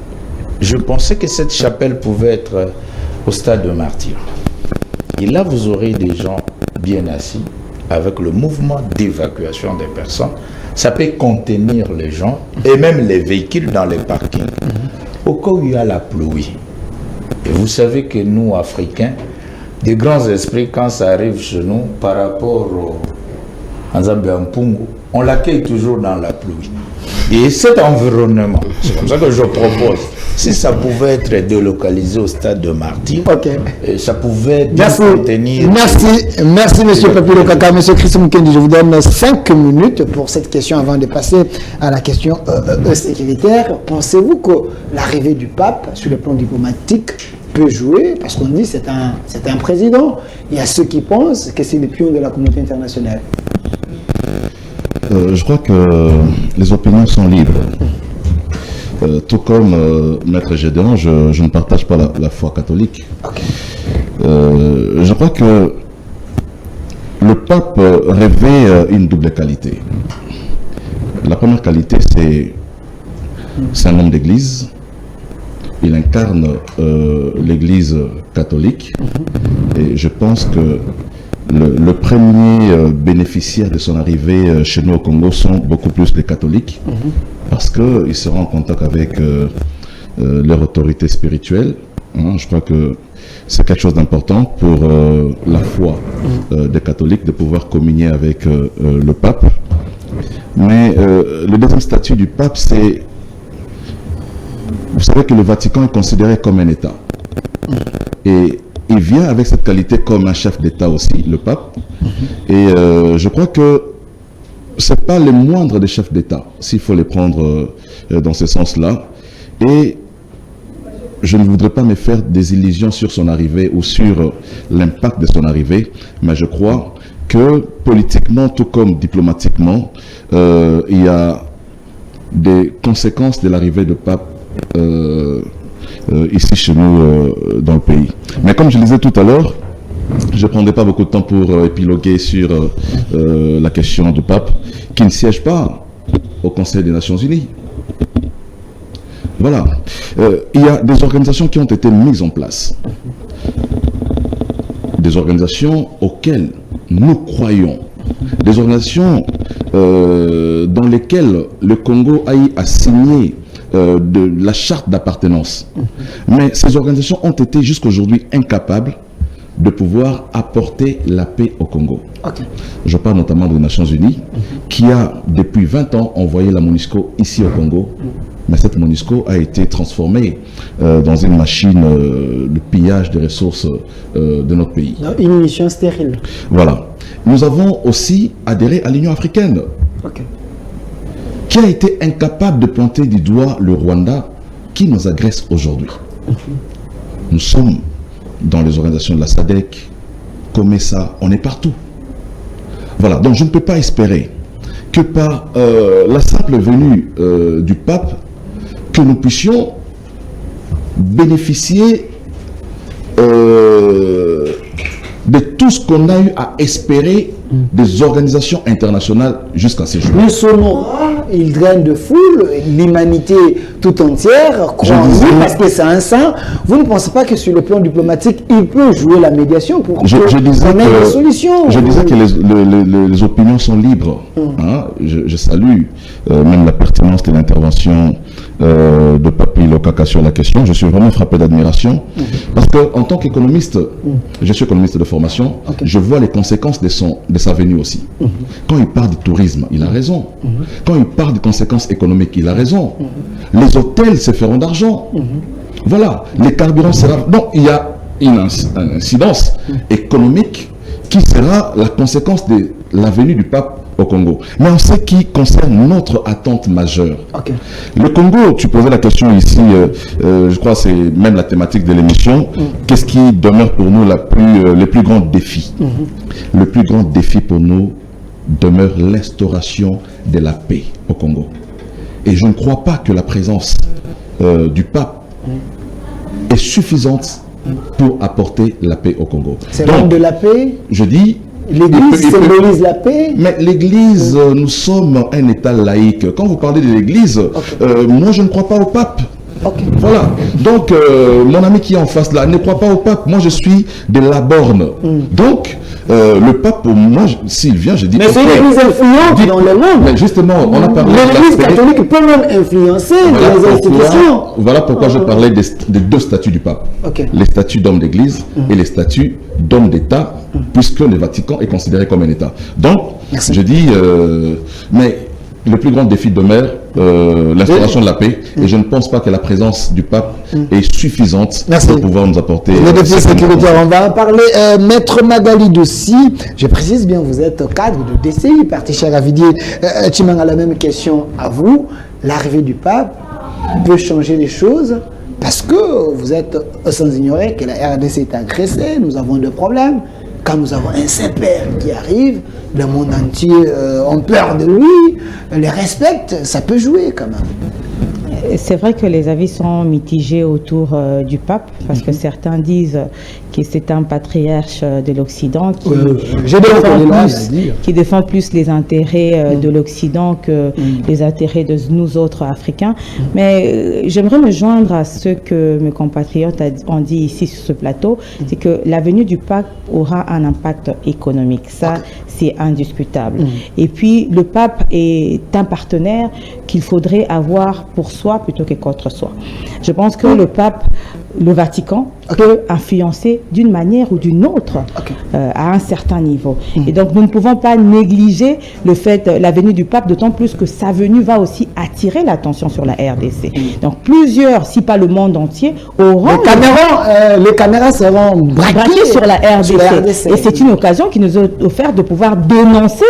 S4: Je pensais que cette chapelle pouvait être au stade de Martyr. Et là, vous aurez des gens bien assis, avec le mouvement d'évacuation des personnes. Ça peut contenir les gens et même les véhicules dans les parkings. Au cas où il y a la pluie. Et vous savez que nous, Africains, des grands esprits, quand ça arrive chez nous, par rapport à Nzambe-Mpungu, on l'accueille toujours dans la pluie. Et cet environnement, c'est comme ça que je propose, si ça pouvait être délocalisé au stade de Martyr, ça pouvait bien contenir...
S1: Merci Monsieur Papilo Kaka, Monsieur Christ Mukendi, je vous donne 5 minutes pour cette question avant de passer à la question sécuritaire. Pensez-vous que l'arrivée du pape sur le plan diplomatique peut jouer, parce qu'on dit c'est un président, il y a ceux qui pensent que c'est le pion de la communauté internationale.
S5: Je crois que les opinions sont libres. Tout comme Maître Gédéon, je ne partage pas la foi catholique. Je crois que le pape revêt une double qualité. La première qualité, c'est un homme d'église. Il incarne l'église catholique. Et je pense que le premier bénéficiaire de son arrivée chez nous au Congo sont beaucoup plus les catholiques, parce qu'ils seront en contact avec leur autorité spirituelle. Je crois que c'est quelque chose d'important pour la foi des catholiques de pouvoir communier avec le pape. Mais le deuxième statut du pape, c'est... Vous savez que le Vatican est considéré comme un État. Et il vient avec cette qualité comme un chef d'État aussi, le pape. Et je crois que ce n'est pas le moindre des chefs d'État, s'il faut les prendre dans ce sens-là. Et je ne voudrais pas me faire des illusions sur son arrivée ou sur l'impact de son arrivée, mais je crois que politiquement, tout comme diplomatiquement, il y a des conséquences de l'arrivée de pape ici chez nous dans le pays. Mais comme je le disais tout à l'heure, je ne prendrai pas beaucoup de temps pour épiloguer sur la question du pape qui ne siège pas au Conseil des Nations Unies. Voilà. Il y a des organisations qui ont été mises en place. Des organisations auxquelles nous croyons. Des organisations dans lesquels le Congo a eu à signer de la charte d'appartenance. Mais ces organisations ont été jusqu'aujourd'hui incapables de pouvoir apporter la paix au Congo.
S1: Okay.
S5: Je parle notamment des Nations Unies, qui a depuis 20 ans envoyé la MONUSCO ici au Congo, mais cette MONUSCO a été transformée dans une machine de pillage des ressources de notre pays.
S1: Une mission stérile.
S5: Voilà. Nous avons aussi adhéré à l'Union africaine, qui a été incapable de pointer du doigt le Rwanda qui nous agresse aujourd'hui. Nous sommes dans les organisations de la SADC, COMESA, on est partout. Voilà, donc je ne peux pas espérer que par la simple venue du pape, que nous puissions bénéficier de tout ce qu'on a eu à espérer des organisations internationales jusqu'à ces jours.
S1: Mais son aura, il draine de foule, l'humanité tout entière croit en lui parce que c'est un saint. Vous ne pensez pas que sur le plan diplomatique, il peut jouer la médiation pour qu'on ait des solutions?
S5: Je disais que les opinions sont libres. Hein? Je salue même la pertinence de l'intervention de Papi Lokaka sur la question. Je suis vraiment frappé d'admiration parce qu'en tant qu'économiste, je suis économiste de formation, je vois les conséquences de sa venue aussi. Quand il parle du tourisme, il a raison. Quand il parle des conséquences économiques, il a raison. Les hôtels se feront d'argent. Voilà, les carburants seront... Donc il y a une incidence économique qui sera la conséquence de la venue du pape au Congo. Mais en ce qui concerne notre attente majeure, le Congo, tu posais la question ici, je crois que c'est même la thématique de l'émission, qu'est-ce qui demeure pour nous les plus grands défis? Le plus grand défi pour nous demeure l'instauration de la paix au Congo. Et je ne crois pas que la présence du pape est suffisante pour apporter la paix au Congo.
S1: C'est l'homme de la paix?
S5: Je dis...
S1: L'Église symbolise la paix.
S5: Mais l'Église, nous sommes un État laïque. Quand vous parlez de l'Église, moi je ne crois pas au pape. Voilà. Donc, mon ami qui est en face là ne croit pas au pape. Moi je suis de la borne. Donc, le pape, pour moi, s'il vient, je dis...
S1: Mais c'est l'Église influente dans le monde.
S5: Mais justement, on a parlé...
S1: L'Église catholique peut même influencer les institutions.
S5: Voilà pourquoi je parlais des deux statuts du pape. Les statuts d'homme d'Église et les statuts d'homme d'État, puisque le Vatican est considéré comme un État. Donc, je dis... mais le plus grand défi demeure l'instauration de la paix, et je ne pense pas que la présence du pape est suffisante pour pouvoir nous apporter...
S1: Le défi sécuritaire, on va en parler. Maître Magali Dossi, je précise bien, vous êtes cadre de DCI, Parti Charavidier. Chimanga, la même question à vous. L'arrivée du pape peut changer les choses, parce que vous êtes sans ignorer que la RDC est agressée, nous avons des problèmes. Quand nous avons un Saint-Père qui arrive, le monde entier a peur de lui, les respecte, ça peut jouer quand même.
S2: C'est vrai que les avis sont mitigés autour du pape, parce que certains disent que c'est un patriarche de l'Occident qui défend plus les intérêts de l'Occident que les intérêts de nous autres Africains. Mais j'aimerais me joindre à ce que mes compatriotes ont dit ici sur ce plateau, c'est que la venue du pape aura un impact économique. Ça, c'est indiscutable. Et puis, le pape est un partenaire qu'il faudrait avoir pour soi plutôt que contre soi. Je pense que le pape, le Vatican, peut influencer d'une manière ou d'une autre à un certain niveau. Et donc, nous ne pouvons pas négliger le fait, la venue du pape, d'autant plus que sa venue va aussi attirer l'attention sur la RDC. Donc, plusieurs, si pas le monde entier, auront...
S1: Les caméras seront braquées
S2: sur la RDC. Et c'est une occasion qui nous est offerte de pouvoir dénoncer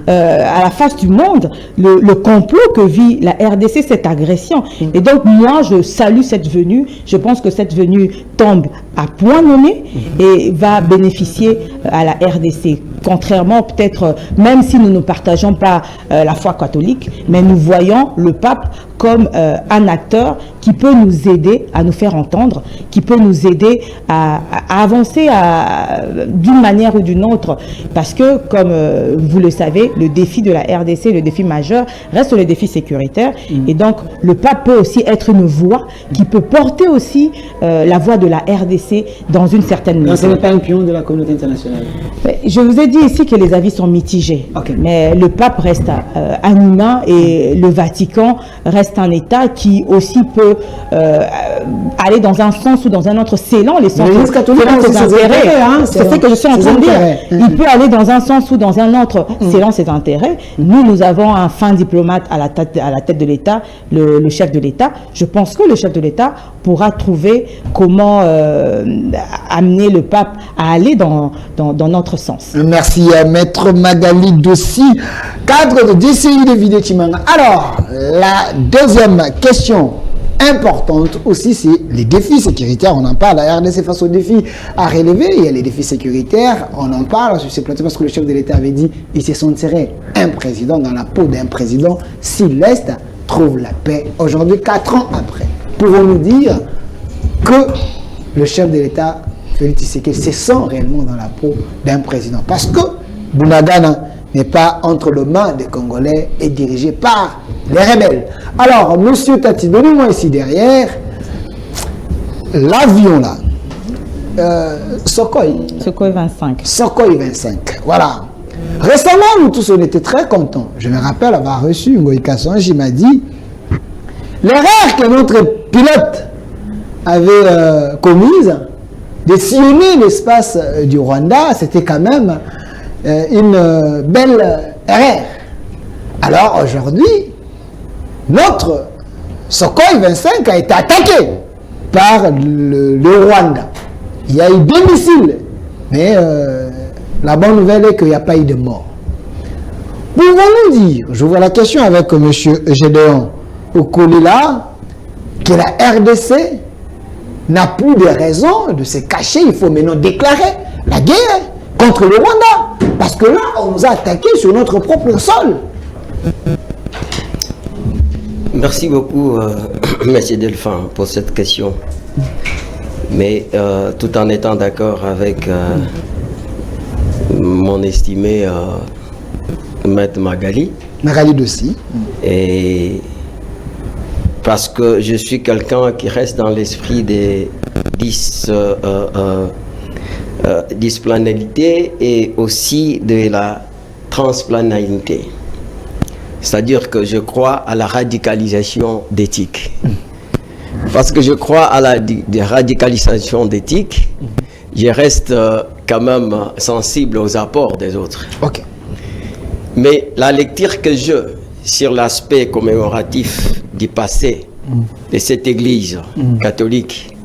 S2: à la face du monde le complot que vit la RDC, cette agression. Et donc, moi, je salue cette venue. Je pense que cette venue tombe à point nommé et va bénéficier à la RDC. Contrairement, peut-être, même si nous ne partageons pas la foi catholique, mais nous voyons le pape comme un acteur qui peut nous aider à nous faire entendre, qui peut nous aider à avancer d'une manière ou d'une autre. Parce que, comme vous le savez, le défi de la RDC, le défi majeur, reste le défi sécuritaire. Et donc, le pape peut aussi être une voix qui peut porter aussi la voix de la RDC dans une certaine mesure.
S1: Ce n'est pas un pion de la communauté internationale.
S2: Je vous ai dit ici que les avis sont mitigés.
S1: Okay.
S2: Mais le pape reste un humain et le Vatican reste un État qui aussi peut aller dans un sens ou dans un autre, selon les sens, selon ses intérêts. C'est ce que je suis en train de dire. Il peut aller dans un sens ou dans un autre, selon ses intérêts. Nous avons un fin diplomate à la tête de l'État, le chef de l'État. Je pense que le chef de l'État pourra trouver comment amener le pape à aller dans notre sens.
S1: Merci à Maître Magali Dossi, cadre de DCI de Vidé-Chimanga. Alors, la deuxième question importante aussi, c'est les défis sécuritaires. On en parle, la RDC face aux défis à relever. Il y a les défis sécuritaires, on en parle sur ces plateaux parce que le chef de l'État avait dit il se sentirait un président dans la peau d'un président si l'Est trouve la paix. Aujourd'hui, 4 ans après, pouvons-nous dire que le chef de l'État, Félix Tshisekedi, se sent réellement dans la peau d'un président? Parce que Bunagana n'est pas entre les mains des Congolais et dirigé par les rebelles. Alors, monsieur Tati, donnez-moi ici derrière l'avion là, Sukhoi
S2: 25.
S1: Sukhoi 25, voilà. Récemment, nous tous, on était très contents. Je me rappelle avoir reçu Ngoï Kassonji, il m'a dit l'erreur que notre pilote avait commise de sillonner l'espace du Rwanda, c'était quand même une belle erreur. Alors aujourd'hui, notre Sukhoi 25 a été attaqué par le Rwanda. Il y a eu 2 missiles, mais la bonne nouvelle est qu'il n'y a pas eu de mort. Pouvons-nous dire, je vois la question avec M. Gédéon Okolila, que la RDC n'a plus de raison de se cacher, il faut maintenant déclarer la guerre contre le Rwanda, parce que là, on nous a attaqué sur notre propre sol.
S3: Merci beaucoup, M. Delphin, pour cette question. Mais tout en étant d'accord avec mon estimé Maître Magali.
S1: Magali Dossi.
S3: Et parce que je suis quelqu'un qui reste dans l'esprit des displanalité et aussi de la transplanalité. C'est-à-dire que je crois à la radicalisation d'éthique. Parce que je crois à la radicalisation d'éthique, je reste quand même sensible aux apports des autres.
S1: Okay.
S3: Mais la lecture que j'ai sur l'aspect commémoratif du passé de cette église catholique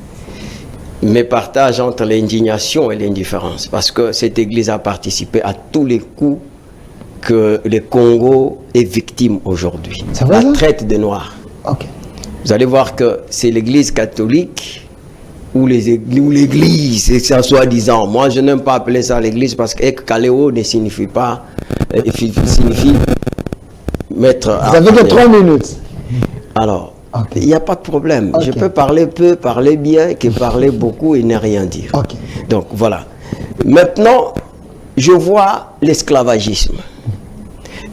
S3: me partage entre l'indignation et l'indifférence. Parce que cette église a participé à tous les coups que le Congo est victime aujourd'hui. La traite des Noirs.
S1: Okay.
S3: Vous allez voir que c'est l'église catholique ou l'église, c'est soi-disant. Moi, je n'aime pas appeler ça l'église parce que Kaleo ne signifie pas, signifie mettre...
S1: Vous avez que 3 minutes.
S3: Alors, il n'y a pas de problème. Je peux parler peu, parler bien, que parler beaucoup et ne rien dire. Donc, voilà. Maintenant, je vois l'esclavagisme.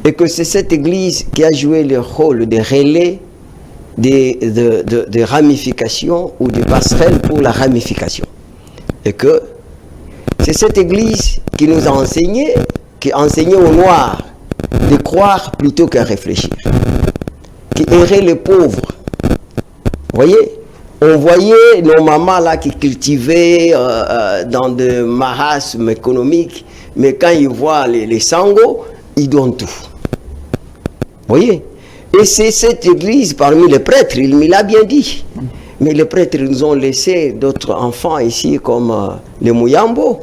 S3: Et que c'est cette église qui a joué le rôle de relais de ramification ou de passerelle pour la ramification. Et que c'est cette église qui nous a enseigné, qui a enseigné aux Noirs de croire plutôt qu'à réfléchir, qui errait les pauvres. Vous voyez, on voyait nos mamans là qui cultivaient dans des marasmes économiques, mais quand ils voient les sangos, ils donnent tout. Vous voyez? Et c'est cette église parmi les prêtres, il me l'a bien dit. Mais les prêtres nous ont laissé d'autres enfants ici comme les Mouyambo.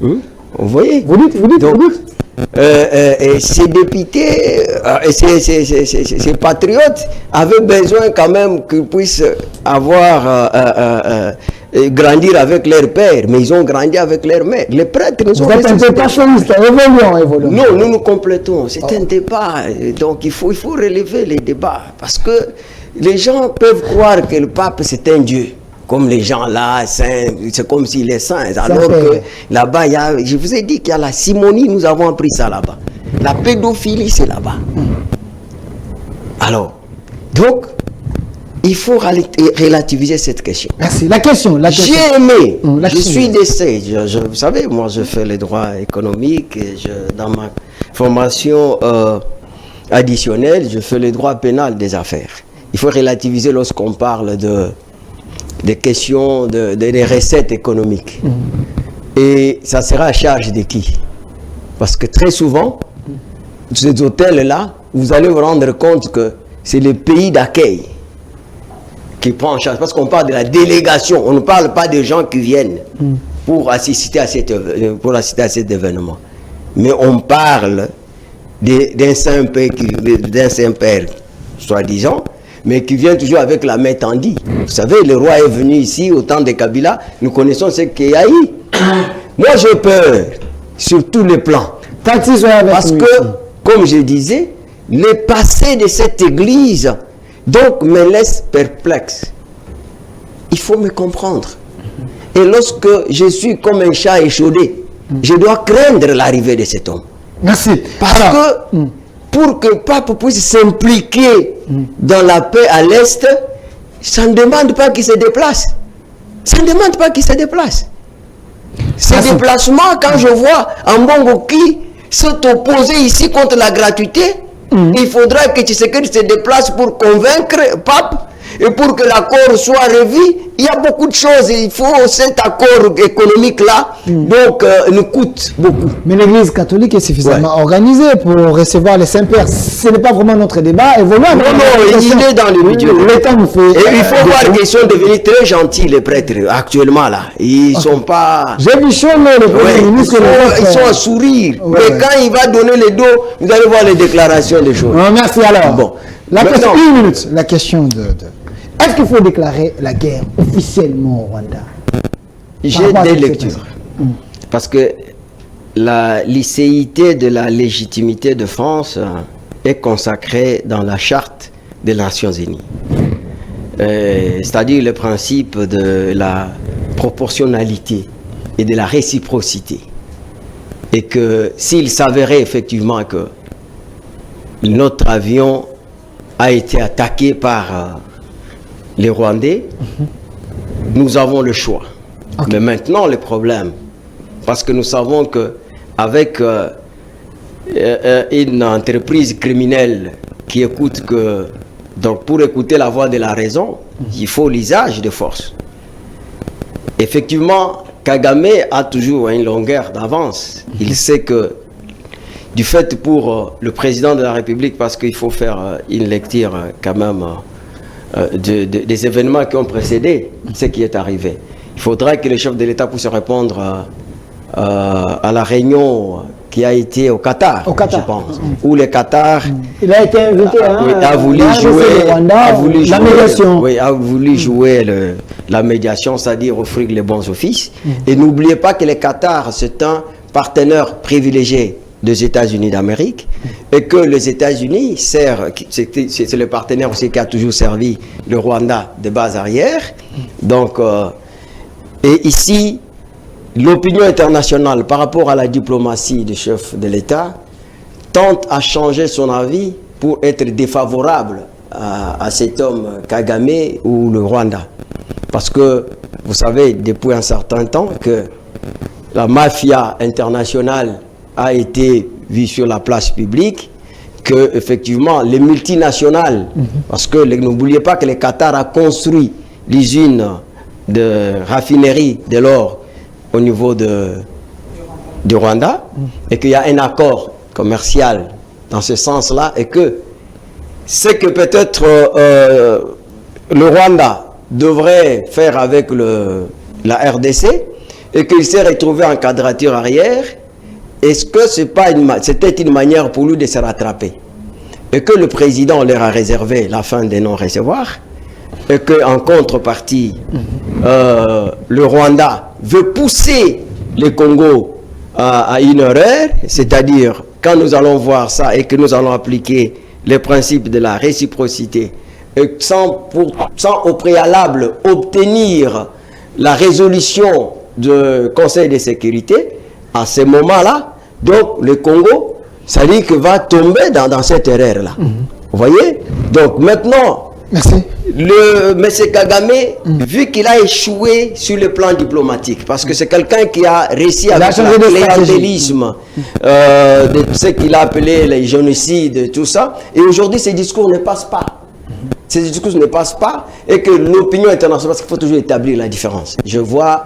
S3: Vous voyez?
S1: Vous dites.
S3: Donc, et ces députés, ces patriotes avaient besoin quand même qu'ils puissent avoir grandir avec leur père, mais ils ont grandi avec leur mère. Les prêtres nous ont...
S1: Vous êtes un peu passioniste, évoluons.
S3: Non, nous nous complétons. C'est un débat. Donc il faut relever les débats. Parce que les gens peuvent croire que le pape c'est un dieu. Comme les gens là, c'est comme s'il est saint. Alors que là-bas, je vous ai dit qu'il y a la simonie, nous avons appris ça là-bas. La pédophilie, c'est là-bas. Alors, donc, il faut relativiser cette question.
S1: Merci. La question.
S3: J'ai aimé. Je suis d'essai. Vous savez, moi, je fais les droits économiques. Et dans ma formation additionnelle, je fais le droit pénal des affaires. Il faut relativiser lorsqu'on parle des questions des recettes économiques. Et ça sera à charge de qui? Parce que très souvent, ces hôtels-là, vous allez vous rendre compte que c'est le pays d'accueil qui prend en charge, parce qu'on parle de la délégation, on ne parle pas des gens qui viennent pour assister à cet événement. Mais on parle d'un Saint-Père, soi-disant, mais qui vient toujours avec la main tendue. Vous savez, le roi est venu ici au temps de Kabila, nous connaissons ce qu'il y a eu. Moi j'ai peur, sur tous les plans. Parce que, comme je disais, le passé de cette église donc me laisse perplexe. Il faut me comprendre. Et lorsque je suis comme un chat échaudé, je dois craindre l'arrivée de cet homme.
S1: Merci.
S3: Parce que pour que le pape puisse s'impliquer dans la paix à l'Est, ça ne demande pas qu'il se déplace. Ça ne demande pas qu'il se déplace. Ces déplacements, quand je vois Ambongo qui s'est opposé ici contre la gratuité, il faudra que Tshisekedi se déplace pour convaincre le pape et pour que l'accord soit revu. Il y a beaucoup de choses. Il faut cet accord économique-là, donc, nous coûte beaucoup.
S1: Mais l'Église catholique est suffisamment organisée pour recevoir les saints-pères. Ce n'est pas vraiment notre débat. Et voilà,
S3: non, il est dans le milieu. Et il faut voir qu'ils sont devenus très gentils, les prêtres, actuellement là. Ils sont pas...
S1: J'ai vu le Premier ministre.
S3: Ils sont à sourire. Mais quand il va donner le dos, vous allez voir les déclarations des choses.
S1: Merci alors.
S3: Bon.
S1: La question, une minute. La question est-ce qu'il faut déclarer la guerre officiellement au Rwanda?
S3: J'ai des lectures. Parce que la licéité de la légitimité de France est consacrée dans la charte des Nations Unies. C'est-à-dire le principe de la proportionnalité et de la réciprocité. Et que s'il s'avérait effectivement que notre avion a été attaqué par les Rwandais, nous avons le choix. Mais maintenant, le problème, parce que nous savons qu'avec une entreprise criminelle qui écoute que, donc pour écouter la voix de la raison, il faut l'usage de force. Effectivement, Kagame a toujours une longueur d'avance. Il sait que, du fait pour le président de la République, parce qu'il faut faire une lecture quand même des événements qui ont précédé ce qui est arrivé. Il faudra que le chef de l'État puisse répondre à la réunion qui a été au Qatar, je pense, où le Qatar
S1: il a été invité,
S3: a voulu jouer la médiation, c'est-à-dire offrir les bons offices. Et n'oubliez pas que le Qatar, c'est un partenaire privilégié des États-Unis d'Amérique, et que les États-Unis servent, c'est le partenaire aussi qui a toujours servi le Rwanda de base arrière. Donc, et ici, l'opinion internationale par rapport à la diplomatie du chef de l'État tente à changer son avis pour être défavorable à cet homme Kagame ou le Rwanda. Parce que vous savez depuis un certain temps que la mafia internationale a été vue sur la place publique, que effectivement les multinationales, parce que n'oubliez pas que le Qatar a construit l'usine de raffinerie de l'or au niveau du Rwanda, et qu'il y a un accord commercial dans ce sens-là, et que c'est que peut-être le Rwanda devrait faire avec la RDC, et qu'il s'est retrouvé en quadrature arrière. Est-ce que c'était une manière pour lui de se rattraper? Et que le président leur a réservé la fin des non-recevoir, et qu'en contrepartie, le Rwanda veut pousser le Congo à une erreur, c'est-à-dire quand nous allons voir ça et que nous allons appliquer les principes de la réciprocité, et sans au préalable obtenir la résolution du Conseil de sécurité, à ce moment-là, donc le Congo, ça dit que va tomber dans cette erreur-là. Vous voyez? Donc maintenant,
S1: merci.
S3: Le M. Kagame, vu qu'il a échoué sur le plan diplomatique, parce que c'est quelqu'un qui a réussi avec le clientélisme, de ce qu'il a appelé les génocides, tout ça, et aujourd'hui ces discours ne passent pas. Ces discours ne passent pas, et que l'opinion internationale, parce qu'il faut toujours établir la différence. Je vois,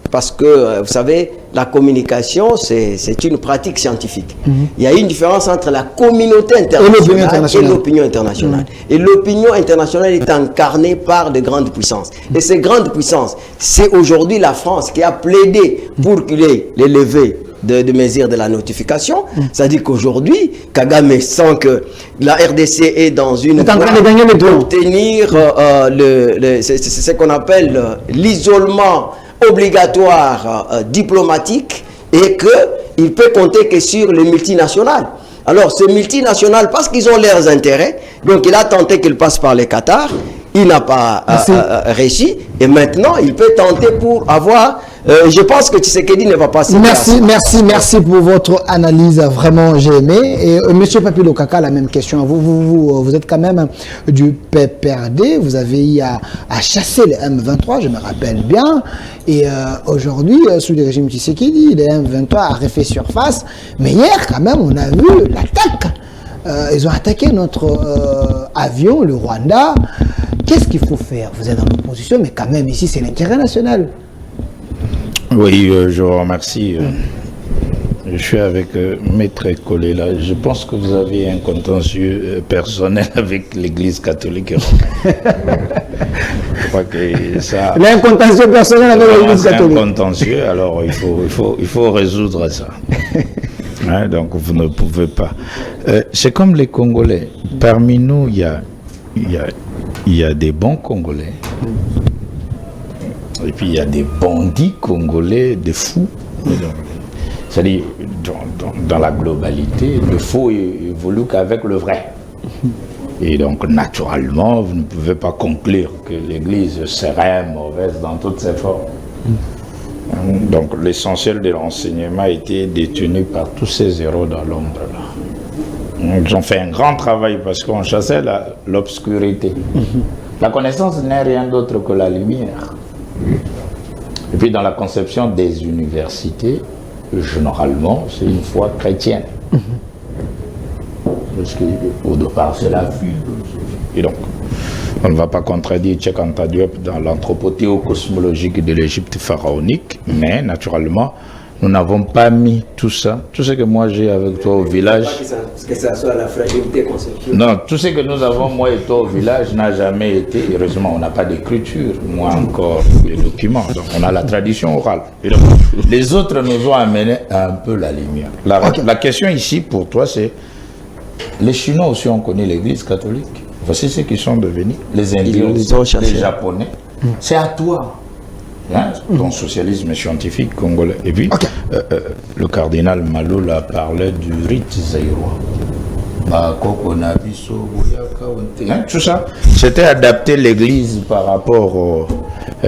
S3: parce que vous savez, la communication, c'est une pratique scientifique. Il y a une différence entre la communauté internationale et l'opinion internationale. Et l'opinion internationale est incarnée par de grandes puissances. Et ces grandes puissances, c'est aujourd'hui la France qui a plaidé pour qu'il ait les levées de mesures de la notification. C'est-à-dire qu'aujourd'hui, Kagame sent que la RDC est dans une voie d'obtenir ce qu'on appelle l'isolement obligatoire diplomatique, et qu'il peut compter que sur les multinationales. Alors ces multinationales, parce qu'ils ont leurs intérêts, donc il a tenté qu'il passe par les Qatar, il n'a pas réussi, et maintenant il peut tenter pour avoir... je pense que Tshisekedi ne va pas se
S1: merci pour votre analyse, vraiment j'ai aimé. Et Monsieur Papy Lokaka, la même question. Vous êtes quand même du PPRD, vous avez eu à chasser les M23, je me rappelle bien. Et aujourd'hui, sous le régime Tshisekedi, les M23 a refait surface. Mais hier, quand même, on a vu l'attaque. Ils ont attaqué notre avion, le Rwanda. Qu'est-ce qu'il faut faire? Vous êtes dans l'opposition, mais quand même, ici, c'est l'intérêt national.
S4: Oui, je vous remercie. Je suis avec Maître Collet là. Je pense que vous avez un contentieux personnel avec l'Église catholique. Je crois que ça...
S1: Il y a un contentieux personnel avec l'Église catholique.
S4: Un contentieux, alors il faut résoudre ça. Hein, donc vous ne pouvez pas. C'est comme les Congolais. Parmi nous, il y a des bons Congolais. Et puis il y a des bandits congolais, des fous. C'est-à-dire, dans la globalité, le faux évolue qu'avec le vrai. Et donc, naturellement, vous ne pouvez pas conclure que l'Église serait mauvaise dans toutes ses formes. Donc, l'essentiel de l'enseignement a été détenu par tous ces héros dans l'ombre. Ils ont fait un grand travail parce qu'on chassait l'obscurité. La connaissance n'est rien d'autre que la lumière. Et puis dans la conception des universités, généralement, c'est une foi chrétienne. Parce qu'au départ, c'est la vie. Et donc, on ne va pas contredire Cheikh Anta Diop dans l'anthropothéo-cosmologique de l'Égypte pharaonique, mais naturellement, nous n'avons pas mis tout ça. Tout ce que moi j'ai avec toi au village...
S3: Que ça soit la fragilité conceptuelle.
S4: Non, tout ce que nous avons, moi et toi au village, n'a jamais été... Heureusement, on n'a pas d'écriture, moi encore, les documents. Donc on a la tradition orale. Et donc, les autres nous ont amené un peu la lumière. La question ici pour toi, c'est... Les Chinois aussi ont connu l'Église catholique. Voici ceux qui sont devenus. Les Indiens, les Japonais. C'est à toi. Hein, ton socialisme scientifique congolais. Et puis, le cardinal Maloula parlait du rite zaïrois. Hein, tout ça, c'était adapter l'Église par rapport au...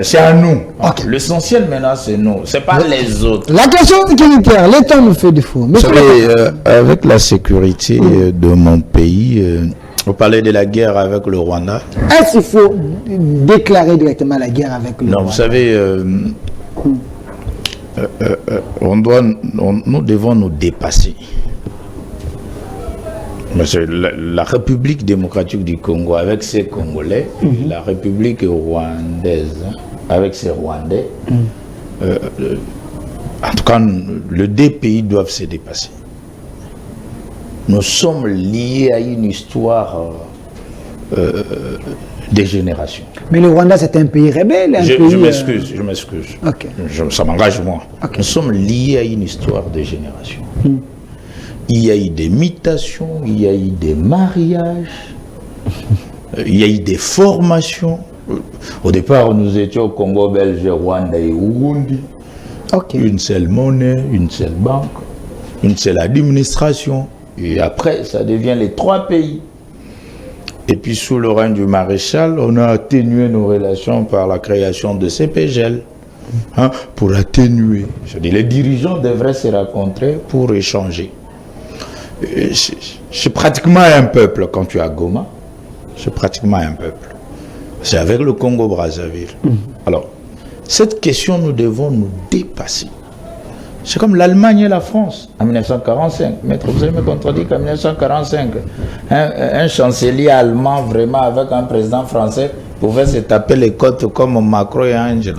S4: C'est à nous. L'essentiel maintenant, c'est nous. C'est pas les autres.
S1: La question sécuritaire, l'État nous fait défaut.
S4: Vous savez, avec la sécurité de mon pays... Vous parlez de la guerre avec le Rwanda.
S1: Est-ce qu'il faut déclarer directement la guerre avec le Rwanda?
S4: Non, vous savez, nous devons nous dépasser. La République démocratique du Congo avec ses Congolais, la République rwandaise avec ses Rwandais, en tout cas, les deux pays doivent se dépasser. Nous sommes liés à une histoire des générations.
S1: Mais le Rwanda, c'est un pays rebelle.
S4: Je m'excuse.
S1: Okay.
S4: Ça m'engage moi. Nous sommes liés à une histoire des générations. Il y a eu des mutations, il y a eu des mariages, il y a eu des formations. Au départ, nous étions au Congo belge, Rwanda et Urundi. Une seule monnaie, une seule banque, une seule administration. Et après, ça devient les 3 pays. Et puis, sous le règne du maréchal, on a atténué nos relations par la création de CPGL. Pour atténuer. Je dis, les dirigeants devraient se rencontrer pour échanger. C'est pratiquement un peuple quand tu es à Goma. C'est pratiquement un peuple. C'est avec le Congo-Brazzaville. Alors, cette question, nous devons nous dépasser. C'est comme l'Allemagne et la France en 1945. Maître, vous allez me contredire qu'en 1945, un chancelier allemand, vraiment avec un président français, pouvait se taper les côtes comme Macron et Angela.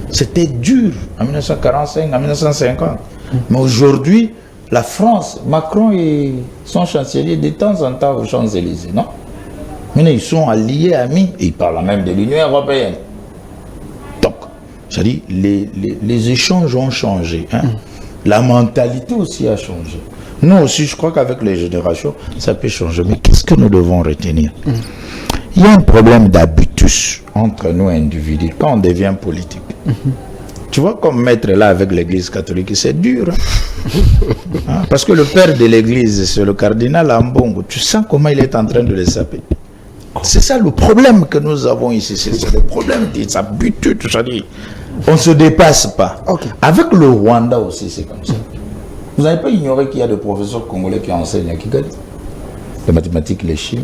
S4: C'était dur en 1945, en 1950. Mais aujourd'hui, la France, Macron et son chancelier, de temps en temps aux Champs-Élysées, non? Mais ils sont alliés, amis, et ils parlent même de l'Union européenne. Donc, c'est-à-dire, les échanges ont changé. La mentalité aussi a changé. Nous aussi, je crois qu'avec les générations, ça peut changer. Mais qu'est-ce que nous devons retenir? Il y a un problème d'habitus entre nous individus quand on devient politique. Tu vois, comme mettre là avec l'église catholique, c'est dur. Parce que le père de l'église, c'est le cardinal Ambongo. Tu sens comment il est en train de les saper. C'est ça le problème que nous avons ici. C'est le problème des habitudes. On ne se dépasse pas. Avec le Rwanda aussi, c'est comme ça. Vous n'avez pas ignoré qu'il y a des professeurs congolais qui enseignent à Kigali les mathématiques, les chimies.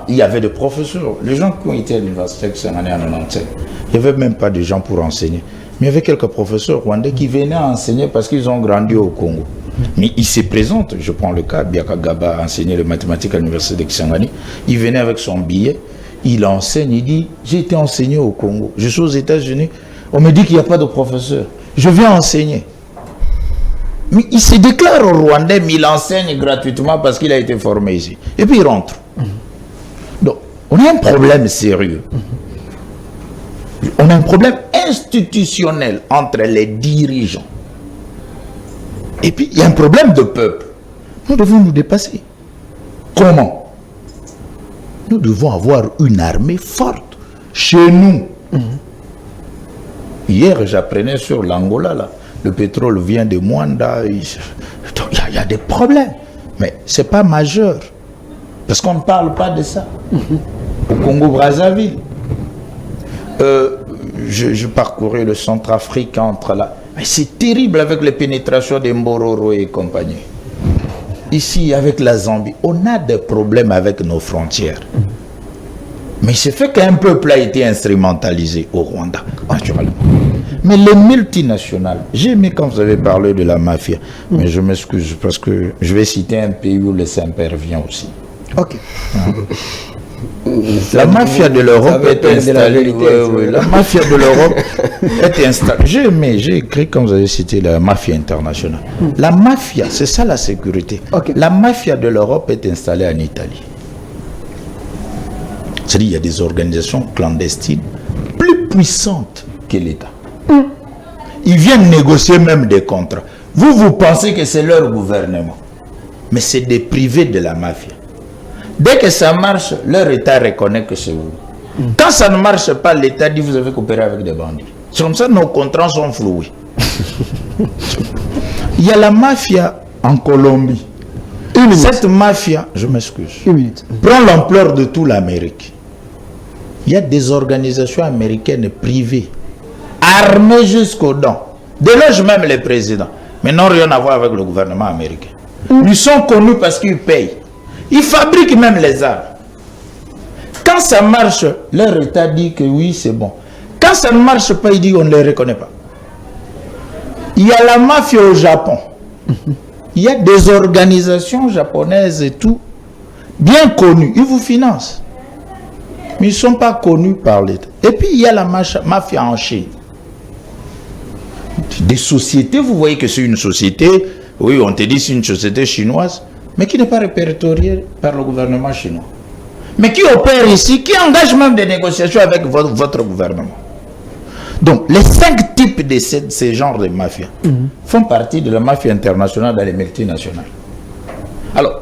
S4: Il y avait des professeurs, les gens qui ont été à l'université en 1997, il n'y avait même pas de gens pour enseigner. Mais il y avait quelques professeurs rwandais qui venaient enseigner parce qu'ils ont grandi au Congo. Mais ils se présentent, je prends le cas, Biaka Gaba a enseigné les mathématiques à l'université de Kisangani, il venait avec son billet, il enseigne, il dit, j'ai été enseigné au Congo, je suis aux États-Unis, on me dit qu'il n'y a pas de professeur, je viens enseigner. Mais il se déclare Rwandais, mais il enseigne gratuitement parce qu'il a été formé ici. Et puis il rentre. Donc, on a un problème sérieux. On a un problème institutionnel entre les dirigeants. Et puis, il y a un problème de peuple. Nous devons nous dépasser. Comment? Nous devons avoir une armée forte chez nous. Hier, j'apprenais sur l'Angola, là. Le pétrole vient de Mwanda. Il y a des problèmes. Mais ce n'est pas majeur. Parce qu'on ne parle pas de ça. Au Congo-Brazzaville, je parcourais le Centrafrique entre là. Mais c'est terrible avec les pénétrations des Mbororo et compagnie. Ici, avec la Zambie, on a des problèmes avec nos frontières. Mais c'est fait qu'un peuple a été instrumentalisé au Rwanda, naturellement. Mais les multinationales, j'ai aimé quand vous avez parlé de la mafia, mais je m'excuse parce que je vais citer un pays où le Saint-Père vient aussi. La mafia de l'Europe est installée. La mafia de l'Europe est installée. J'ai écrit quand vous avez cité la mafia internationale. La mafia, c'est ça la sécurité. La mafia de l'Europe est installée en Italie. C'est-à-dire qu'il y a des organisations clandestines plus puissantes que l'État. Ils viennent négocier même des contrats. Vous pensez que c'est leur gouvernement. Mais c'est des privés de la mafia. Dès que ça marche, leur État reconnaît que c'est vous. Quand ça ne marche pas, l'État dit vous avez coopéré avec des bandits. C'est comme ça que nos contrats sont floués. Il y a la mafia en Colombie. Cette mafia, je m'excuse, prend l'ampleur de toute l'Amérique. Il y a des organisations américaines privées, armées jusqu'aux dents, déloge même les présidents, mais n'ont rien à voir avec le gouvernement américain. Ils sont connus parce qu'ils payent. Ils fabriquent même les armes. Quand ça marche, leur État dit que oui, c'est bon. Quand ça ne marche pas, il dit on ne les reconnaît pas. Il y a la mafia au Japon. Il y a des organisations japonaises et tout, bien connues. Ils vous financent. Mais ils ne sont pas connus par l'État. Et puis il y a la mafia en Chine. Des sociétés, vous voyez que c'est une société, oui, on te dit c'est une société chinoise, mais qui n'est pas répertoriée par le gouvernement chinois. Mais qui opère ici, qui engage même des négociations avec votre gouvernement. Donc, les 5 types de ces genres de mafia font partie de la mafia internationale dans les multinationales. Alors,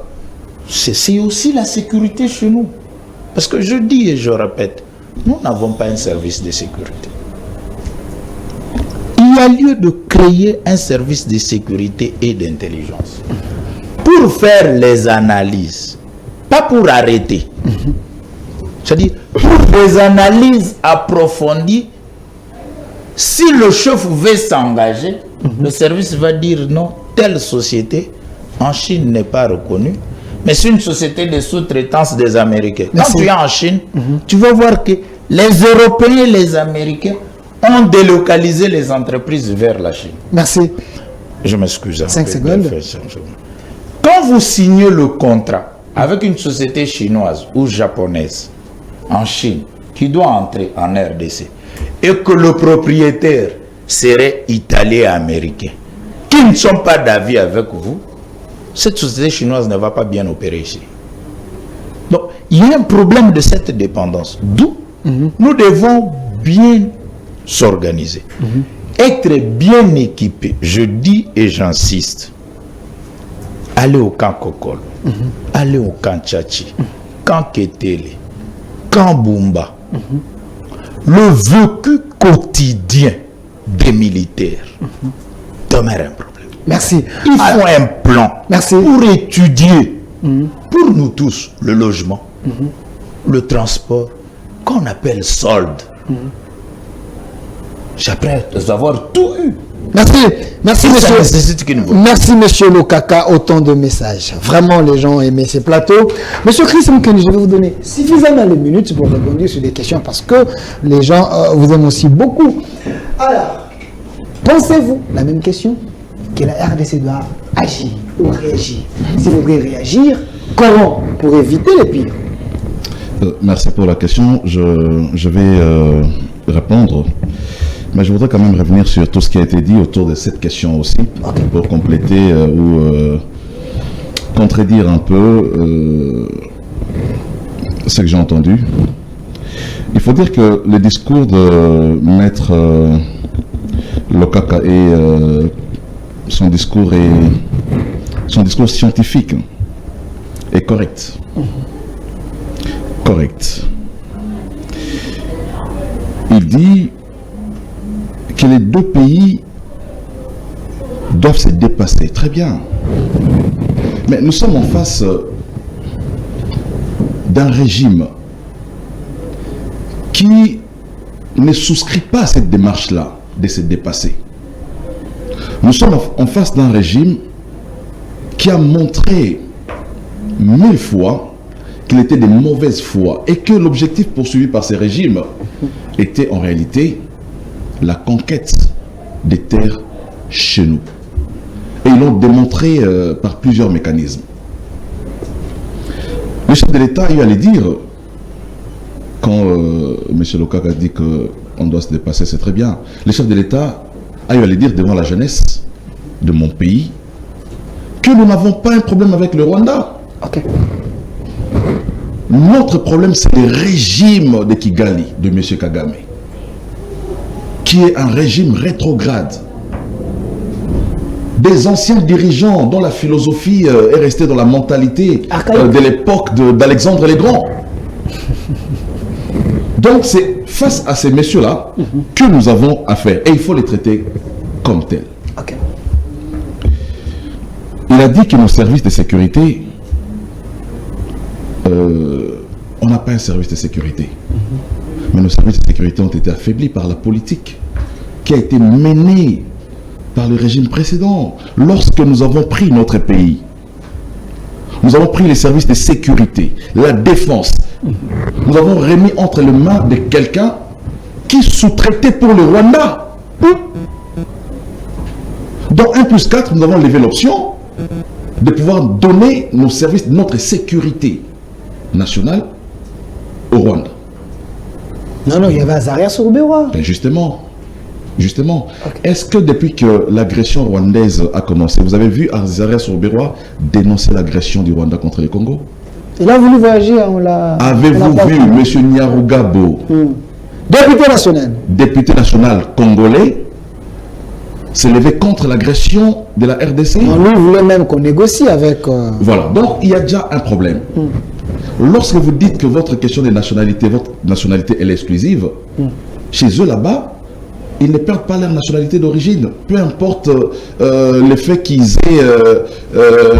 S4: c'est aussi la sécurité chez nous. Parce que je dis et je répète, nous n'avons pas un service de sécurité. Il y a lieu de créer un service de sécurité et d'intelligence pour faire les analyses, pas pour arrêter. C'est-à-dire pour des analyses approfondies. Si le chef veut s'engager, le service va dire non, telle société en Chine n'est pas reconnue, mais c'est une société de sous-traitance des Américains. Quand tu es en Chine, tu vas voir que les Européens et les Américains ont délocalisé les entreprises vers la Chine.
S1: Merci.
S4: Je m'excuse.
S1: 5 secondes.
S4: Quand vous signez le contrat avec une société chinoise ou japonaise en Chine qui doit entrer en RDC et que le propriétaire serait italien américain, qui ne sont pas d'avis avec vous, cette société chinoise ne va pas bien opérer ici. Donc, il y a un problème de cette dépendance. D'où nous devons bien s'organiser, être bien équipés. Je dis et j'insiste, aller au camp Kokol, aller au camp Tchachi, camp Ketele, camp Bumba. Le vécu quotidien des militaires demeure un problème.
S1: Merci.
S4: Il faut un plan pour étudier, pour nous tous, le logement, le transport, qu'on appelle solde. Après avoir tout eu.
S1: Merci, merci monsieur.
S4: Merci
S1: monsieur Lokaka, autant de messages. Vraiment, les gens ont aimé ces plateaux. Monsieur Chris Moukeni, je vais vous donner suffisamment de minutes pour répondre sur des questions parce que les gens vous aiment aussi beaucoup. Alors, pensez-vous, la même question, que la RDC doit agir ou réagir? Si vous voulez réagir, comment pour éviter les pires?
S5: Merci pour la question. Je vais répondre. Mais je voudrais quand même revenir sur tout ce qui a été dit autour de cette question aussi, pour compléter ou contredire un peu ce que j'ai entendu. Il faut dire que le discours de Maître Lokaka et son discours scientifique est correct. Correct. Il dit que les deux pays doivent se dépasser. Très bien. Mais nous sommes en face d'un régime qui ne souscrit pas à cette démarche-là de se dépasser. Nous sommes en face d'un régime qui a montré 1000 fois qu'il était de mauvaise foi et que l'objectif poursuivi par ces régimes était en réalité la conquête des terres chez nous. Et ils l'ont démontré par plusieurs mécanismes. Le chef de l'État a eu à le dire, quand M. Lokaka a dit qu'on doit se dépasser, c'est très bien. Le chef de l'État a eu à le dire devant la jeunesse de mon pays que nous n'avons pas un problème avec le Rwanda. Notre problème, c'est le régime de Kigali, de M. Kagame, qui est un régime rétrograde. Des anciens dirigeants dont la philosophie est restée dans la mentalité de l'époque d'Alexandre le Grand. Donc c'est face à ces messieurs-là que nous avons affaire. Et il faut les traiter comme tels. Il a dit que nos services de sécurité, on n'a pas un service de sécurité. Mais nos services de sécurité ont été affaiblis par la politique qui a été menée par le régime précédent. Lorsque nous avons pris notre pays, nous avons pris les services de sécurité, la défense. Nous avons remis entre les mains de quelqu'un qui sous-traitait pour le Rwanda. Dans 1+4, nous avons levé l'option de pouvoir donner nos services, notre sécurité nationale au Rwanda.
S1: Non, il y avait Azaria Sourbewa.
S5: Ben justement. Est-ce que depuis que l'agression rwandaise a commencé, vous avez vu Azaria Sourbewa dénoncer l'agression du Rwanda contre le Congo?
S1: Il a voulu voyager, on l'a...
S5: Avez-vous vu M. Nyarugabo, député national congolais, s'est levé contre l'agression de la RDC?
S1: On lui voulait même qu'on négocie avec...
S5: Voilà, donc il y a déjà un problème. lorsque vous dites que votre question des nationalités, votre nationalité elle est exclusive, chez eux là-bas, ils ne perdent pas leur nationalité d'origine. Peu importe le fait qu'ils aient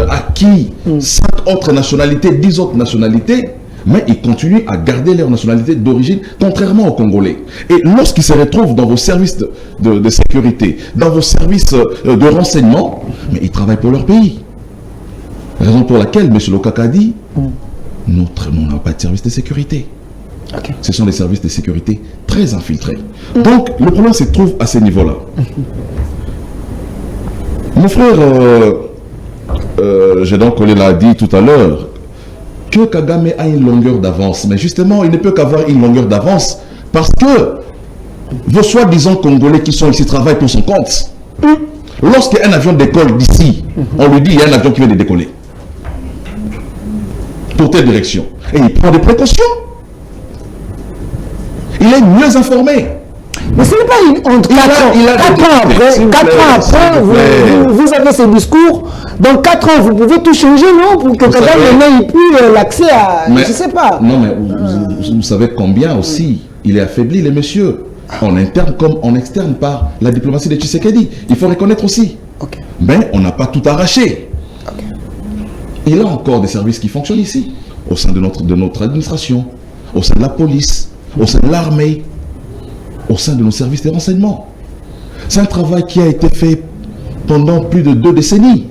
S5: acquis 5 autres nationalités, 10 autres nationalités, mais ils continuent à garder leur nationalité d'origine, contrairement aux Congolais. Et lorsqu'ils se retrouvent dans vos services de sécurité, dans vos services de renseignement, mais ils travaillent pour leur pays. Raison pour laquelle M. Lokaka dit, nous n'avons pas de service de sécurité. Okay. Ce sont des services de sécurité très infiltrés. Donc, le problème se trouve à ce niveau-là. Mon frère, Gédéon Collé l'a dit tout à l'heure, que Kagame a une longueur d'avance. Mais justement, il ne peut qu'avoir une longueur d'avance parce que vos soi-disant Congolais qui sont ici travaillent pour son compte. Lorsqu'un avion décolle d'ici, on lui dit il y a un avion qui vient de décoller. Pour telle direction. Et il prend des précautions. Il est mieux informé.
S1: Mais ce n'est pas une honte. 4 ans après, vous avez ce discours. Dans 4 ans, vous pouvez tout changer, non? Pour que Kagame n'ait plus l'accès à... je ne sais pas.
S5: Non, mais vous savez combien aussi il est affaibli, les messieurs, en interne comme en externe, par la diplomatie de Tshisekedi. Il faut reconnaître aussi. Okay. Mais on n'a pas tout arraché. Okay. Il a encore des services qui fonctionnent ici, au sein de notre administration, au sein de la police, au sein de l'armée, au sein de nos services de renseignement. C'est un travail qui a été fait pendant plus de 2 décennies.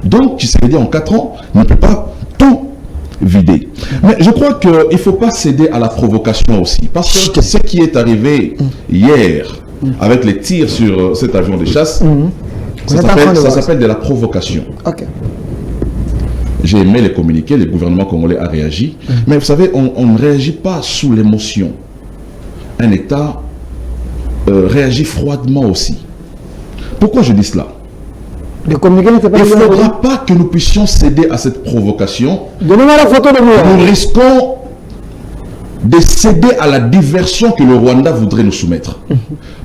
S5: Donc, Tshisekedi en 4 ans ne peut pas tout vider. Mais je crois qu'il ne faut pas céder à la provocation aussi. Parce que ce qui est arrivé hier, avec les tirs sur cet avion de chasse, ça s'appelle de la provocation. Okay. J'ai aimé les communiqués, le gouvernement congolais a réagi. Mais vous savez, on ne réagit pas sous l'émotion. Un État réagit froidement aussi. Pourquoi je dis cela? Il ne faudra pas que nous puissions céder à cette provocation.
S1: Donnez-moi la photo de moi.
S5: Nous risquons de céder à la diversion que le Rwanda voudrait nous soumettre.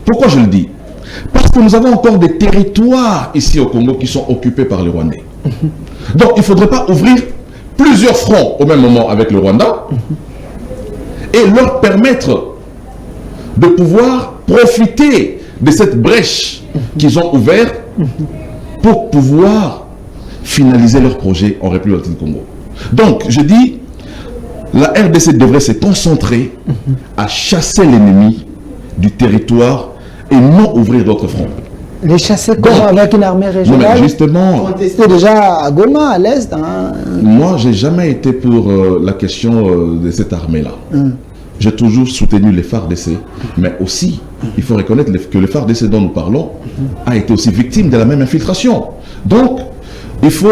S5: Pourquoi je le dis? Parce que nous avons encore des territoires ici au Congo qui sont occupés par les Rwandais. Donc il ne faudrait pas ouvrir plusieurs fronts au même moment avec le Rwanda et leur permettre de pouvoir profiter de cette brèche qu'ils ont ouverte pour pouvoir finaliser leur projet en République du Congo. Donc, je dis, la RDC devrait se concentrer à chasser l'ennemi du territoire et non ouvrir d'autres fronts.
S1: Les chasser comment avec une armée régionale?
S5: Non, justement,
S1: contester déjà à Goma, à l'Est. Hein.
S5: Moi, je n'ai jamais été pour la question de cette armée-là. J'ai toujours soutenu les FARDC, mais aussi, il faut reconnaître que le FARDC dont nous parlons a été aussi victime de la même infiltration. Donc, il faut,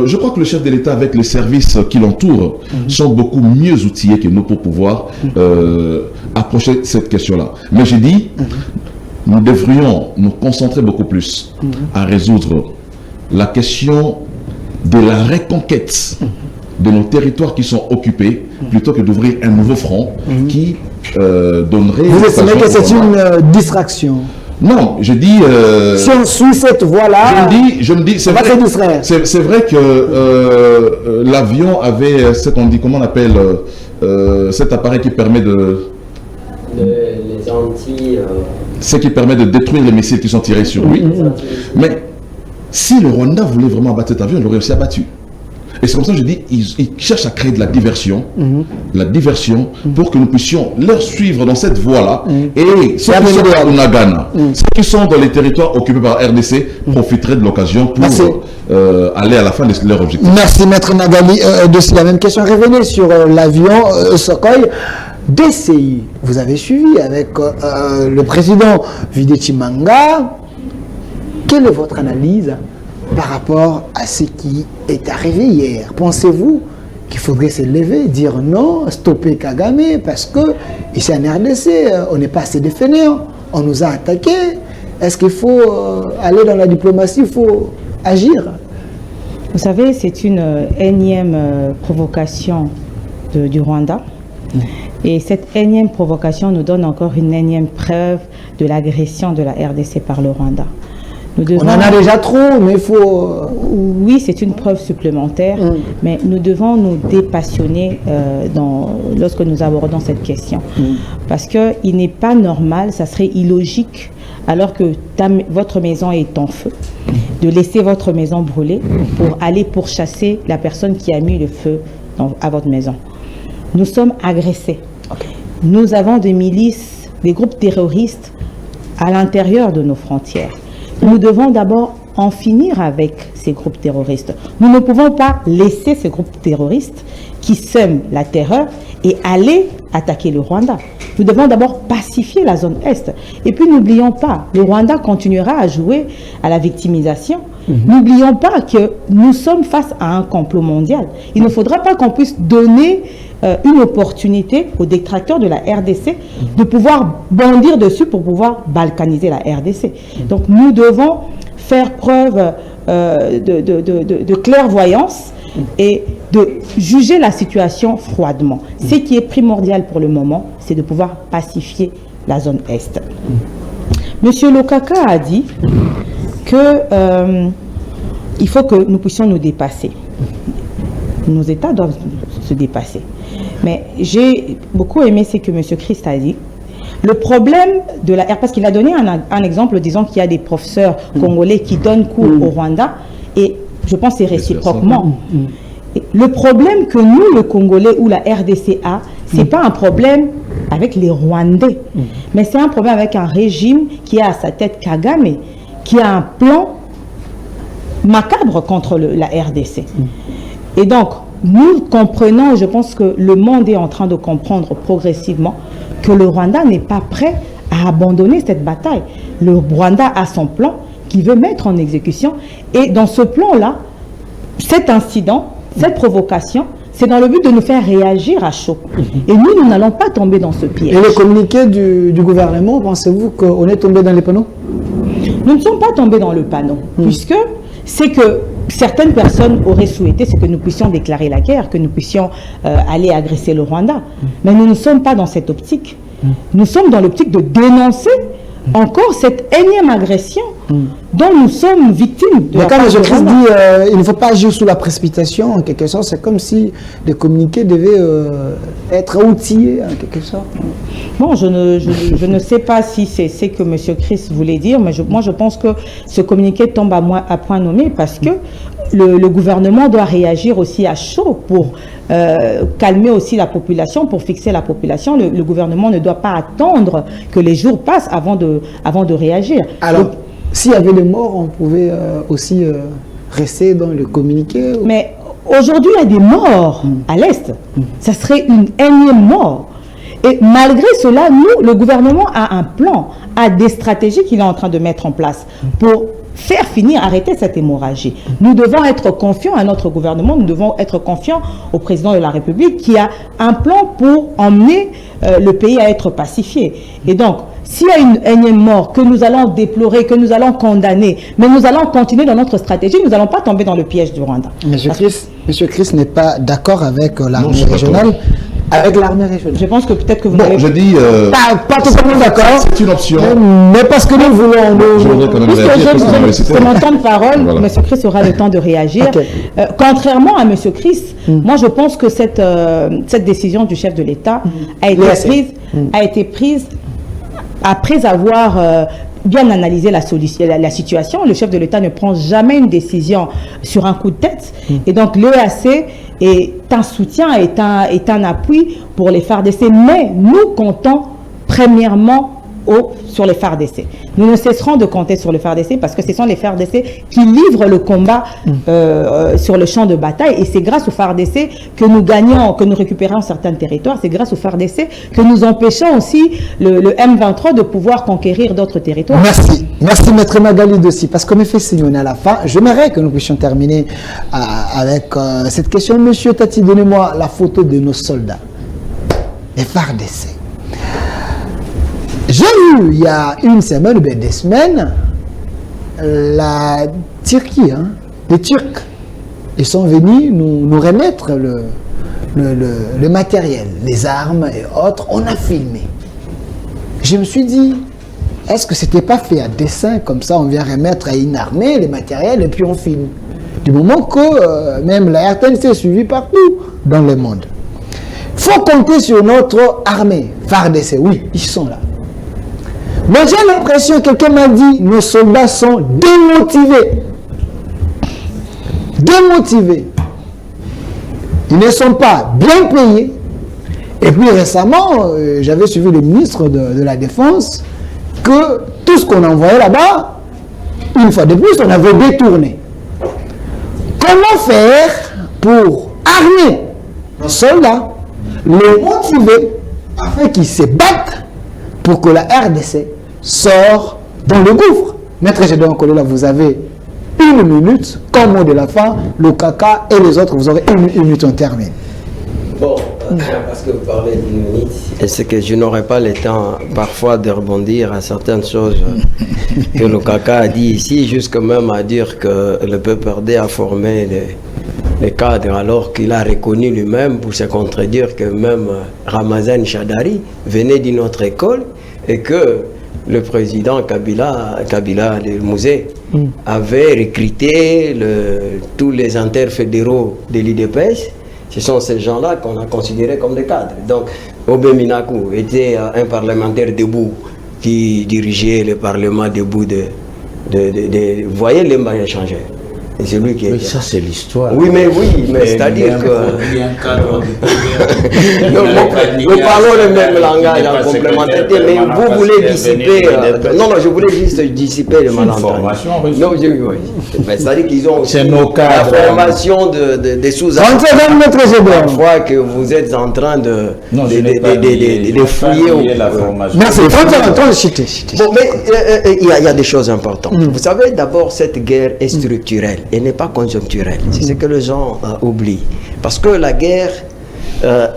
S5: je crois que le chef de l'État avec les services qui l'entourent sont beaucoup mieux outillés que nous pour pouvoir approcher cette question-là. Mais j'ai dit, nous devrions nous concentrer beaucoup plus à résoudre la question de la reconquête de nos territoires qui sont occupés, plutôt que d'ouvrir un nouveau front qui donnerait...
S1: Vous estimez que c'est une distraction?
S5: Non, je dis...
S1: si on suit cette voie-là...
S5: Je me dis, c'est vrai que l'avion avait ce qu'on dit, comment on appelle, cet appareil qui permet de...
S3: Les anti...
S5: Ce qui permet de détruire les missiles qui sont tirés sur lui. Mais si le Rwanda voulait vraiment abattre cet avion, il l'aurait aussi abattu. Et c'est comme ça que je dis, ils cherchent à créer de la diversion, pour que nous puissions leur suivre dans cette voie-là. Et ceux qui sont à Unagana, ceux qui sont dans les territoires occupés par RDC, profiteraient de l'occasion pour aller à la fin de leur objectif.
S1: Merci Maître Nagali. De la même question, revenez sur l'avion Sukhoi. DCI, vous avez suivi avec le président Videti Manga. Quelle est votre analyse par rapport à ce qui est arrivé hier? Pensez-vous qu'il faudrait se lever, dire non, stopper Kagame, parce que ici en RDC, on n'est pas assez de fainéants, on nous a attaqués. Est-ce qu'il faut aller dans la diplomatie, il faut agir?
S2: Vous savez, c'est une énième provocation du Rwanda. Et cette énième provocation nous donne encore une énième preuve de l'agression de la RDC par le Rwanda. Nous devons...
S1: On en a déjà trop, mais il faut...
S2: Oui, c'est une preuve supplémentaire, mais nous devons nous dépassionner lorsque nous abordons cette question. Parce qu'il n'est pas normal, ça serait illogique, alors que votre maison est en feu, de laisser votre maison brûler pour aller pourchasser la personne qui a mis le feu à votre maison. Nous sommes agressés. Nous avons des milices, des groupes terroristes à l'intérieur de nos frontières. Nous devons d'abord en finir avec ces groupes terroristes. Nous ne pouvons pas laisser ces groupes terroristes qui sèment la terreur et aller attaquer le Rwanda. Nous devons d'abord pacifier la zone Est. Et puis n'oublions pas, le Rwanda continuera à jouer à la victimisation. N'oublions pas que nous sommes face à un complot mondial. Il ne faudra pas qu'on puisse donner une opportunité aux détracteurs de la RDC de pouvoir bondir dessus pour pouvoir balkaniser la RDC. Donc nous devons faire preuve de clairvoyance et de juger la situation froidement. Ce qui est primordial pour le moment, c'est de pouvoir pacifier la zone Est. Monsieur Lokaka a dit que il faut que nous puissions nous dépasser. Nos États doivent se dépasser. Mais j'ai beaucoup aimé ce que M. Christ a dit. Le problème de la R, parce qu'il a donné un exemple disant qu'il y a des professeurs congolais qui donnent cours au Rwanda, et je pense que c'est réciproquement. Le problème que nous, le Congolais ou la RDC a, ce n'est pas un problème avec les Rwandais, mais c'est un problème avec un régime qui a à sa tête Kagame, qui a un plan macabre contre la RDC. Et donc, nous comprenons, je pense que le monde est en train de comprendre progressivement que le Rwanda n'est pas prêt à abandonner cette bataille. Le Rwanda a son plan qu'il veut mettre en exécution. Et dans ce plan-là, cet incident, cette provocation, c'est dans le but de nous faire réagir à chaud. Et nous n'allons pas tomber dans ce piège.
S1: Et le communiqué du gouvernement, pensez-vous qu'on est tombé dans les panneaux?
S2: Nous ne sommes pas tombés dans le panneau, puisque c'est que certaines personnes auraient souhaité que nous puissions déclarer la guerre, que nous puissions aller agresser le Rwanda. Mais nous ne sommes pas dans cette optique. Nous sommes dans l'optique de dénoncer encore cette énième agression dont nous sommes victimes.
S1: Mais quand Jésus-Christ dit il ne faut pas agir sous la précipitation, en quelque sorte, c'est comme si les communiqués devaient être outillés, en quelque sorte.
S2: Bon, je ne sais pas si c'est ce que M. Christ voulait dire, mais moi je pense que ce communiqué tombe à point nommé parce que le gouvernement doit réagir aussi à chaud pour calmer aussi la population, pour fixer la population. Le gouvernement ne doit pas attendre que les jours passent avant de réagir.
S1: Alors, s'il y avait des morts, on pouvait aussi rester dans le communiqué.
S2: Mais aujourd'hui, il y a des morts à l'Est. Ça serait une énième mort. Et malgré cela, nous, le gouvernement a un plan, a des stratégies qu'il est en train de mettre en place pour faire finir, arrêter cette hémorragie. Nous devons être confiants à notre gouvernement, nous devons être confiants au président de la République qui a un plan pour emmener le pays à être pacifié. Et donc, s'il y a une énième mort que nous allons déplorer, que nous allons condamner, mais nous allons continuer dans notre stratégie, nous n'allons pas tomber dans le piège du Rwanda.
S1: Monsieur Christ n'est pas d'accord avec l'armée régionale. Avec l'armée régionale.
S2: Je pense que peut-être que vous
S5: je dis...
S1: pas totalement d'accord.
S5: C'est une option.
S1: Mais parce que nous voulons...
S5: Je voudrais quand même réagir.
S2: C'est mon temps de parole. Voilà. M. Christ aura le temps de réagir. Okay. Contrairement à M. Christ, moi je pense que cette décision du chef de l'État a été prise après avoir... bien analyser la situation. Le chef de l'État ne prend jamais une décision sur un coup de tête. Et donc l'EAC est un soutien, est un appui pour les FARDC. Mais nous comptons premièrement sur les FARDC. Nous ne cesserons de compter sur les FARDC parce que ce sont les FARDC qui livrent le combat sur le champ de bataille. Et c'est grâce aux FARDC que nous gagnons, que nous récupérons certains territoires. C'est grâce aux FARDC que nous empêchons aussi le M23 de pouvoir conquérir d'autres territoires.
S1: Merci. Merci Maître Magali Dossi. Parce qu'on me fait signe, on est à la fin. J'aimerais que nous puissions terminer avec cette question. Monsieur Tati, donnez-moi la photo de nos soldats. Les FARDC. J'ai eu, il y a une semaine ou bien des semaines, la Turquie, les Turcs, ils sont venus nous remettre le matériel, les armes et autres. On a filmé. Je me suis dit, est-ce que c'était pas fait à dessein, comme ça on vient remettre à une armée les matériels et puis on filme? Du moment que même la RTNC est suivie partout dans le monde. Il faut compter sur notre armée, FARDC, oui, ils sont là. Mais j'ai l'impression, quelqu'un m'a dit, nos soldats sont démotivés. Démotivés. Ils ne sont pas bien payés. Et puis récemment, j'avais suivi le ministre de la Défense, que tout ce qu'on envoyait là-bas, une fois de plus, on avait détourné. Comment faire pour armer nos soldats, les motiver, afin qu'ils se battent pour que la RDC sorte dans le gouffre? Maître Gédéon Kolela, vous avez 1 minute, comme mot de la fin, le caca et les autres, vous aurez 1 minute, on termine.
S3: Bon, parce que vous parlez d'1 minute, et c'est que je n'aurai pas le temps parfois de rebondir à certaines choses que le caca a dit ici, jusque même à dire que le PPRD a formé les cadres alors qu'il a reconnu lui-même pour se contredire que même Ramazan Chadari venait d'une autre école et que le président Kabila le Mouzé, avait recruté tous les interfédéraux de l'IDPS. Ce sont ces gens-là qu'on a considérés comme des cadres. Donc, Obé Minakou était un parlementaire debout qui dirigeait le parlement debout vous voyez les moyens changés. Et c'est lui qui
S4: Mais ça, c'est l'histoire.
S3: Oui, mais c'est-à-dire que... Nous parlons le même langage en complémentarité, mais vous voulez dissiper... Non, je voulais juste dissiper le malentendu. Non, c'est-à-dire qu'ils ont aussi la formation des sous-armes. Parfois que vous êtes en train de fouiller.
S1: Merci,
S3: bon, mais il y a des choses importantes. Vous savez, d'abord, cette guerre est structurelle. Et n'est pas conjoncturelle. C'est ce que les gens oublient. Parce que la guerre,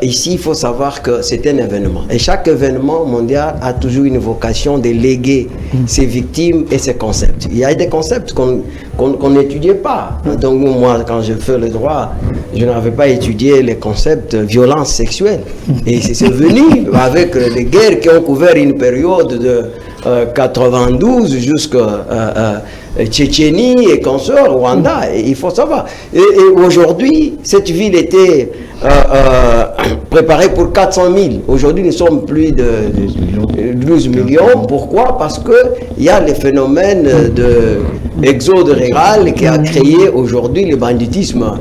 S3: ici, il faut savoir que c'est un événement. Et chaque événement mondial a toujours une vocation de léguer ses victimes et ses concepts. Il y a des concepts qu'on n'étudiait pas. Donc moi, quand je fais le droit, je n'avais pas étudié les concepts de violence sexuelle. Et c'est venu avec les guerres qui ont couvert une période de 92 jusqu'à Tchétchénie et consorts, Rwanda, il faut savoir. Et aujourd'hui, cette ville était préparée pour 400 000. Aujourd'hui, nous sommes plus de 12 millions. Pourquoi? Parce qu'il y a le phénomène d'exode rural qui a créé aujourd'hui le banditisme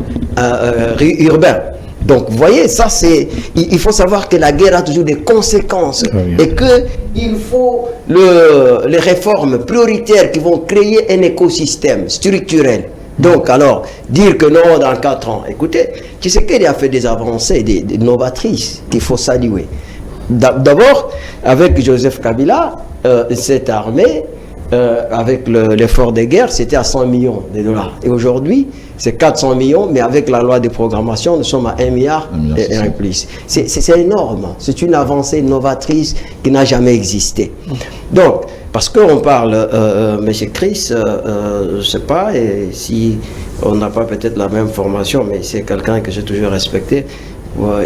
S3: urbain. Donc, vous voyez, ça c'est... Il faut savoir que la guerre a toujours des conséquences et qu'il faut les réformes prioritaires qui vont créer un écosystème structurel. Donc, alors, dire que non, dans 4 ans, écoutez, Tshisekedi a fait des avancées, des novatrices qu'il faut saluer. D'abord, avec Joseph Kabila, cette armée, avec l'effort de guerre, c'était à 100 millions de dollars. Et aujourd'hui, c'est 400 millions, mais avec la loi de programmation, nous sommes à 1 milliard et un plus. C'est énorme. C'est une avancée novatrice qui n'a jamais existé. Donc, parce qu'on parle, M. Chris, je ne sais pas si on n'a pas peut-être la même formation, mais c'est quelqu'un que j'ai toujours respecté.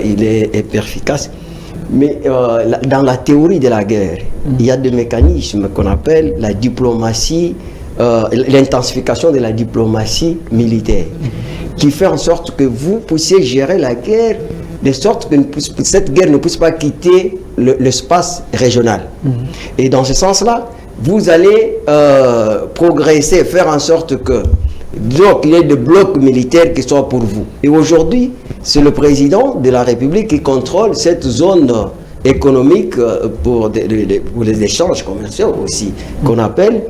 S3: Il est efficace. Mais dans la théorie de la guerre, il y a des mécanismes qu'on appelle la diplomatie, l'intensification de la diplomatie militaire, qui fait en sorte que vous puissiez gérer la guerre de sorte que cette guerre ne puisse pas quitter l'espace régional. Et dans ce sens-là, vous allez progresser, faire en sorte que donc il y ait des blocs militaires qui soient pour vous. Et aujourd'hui, c'est le président de la République qui contrôle cette zone économique pour les échanges commerciaux aussi, qu'on appelle,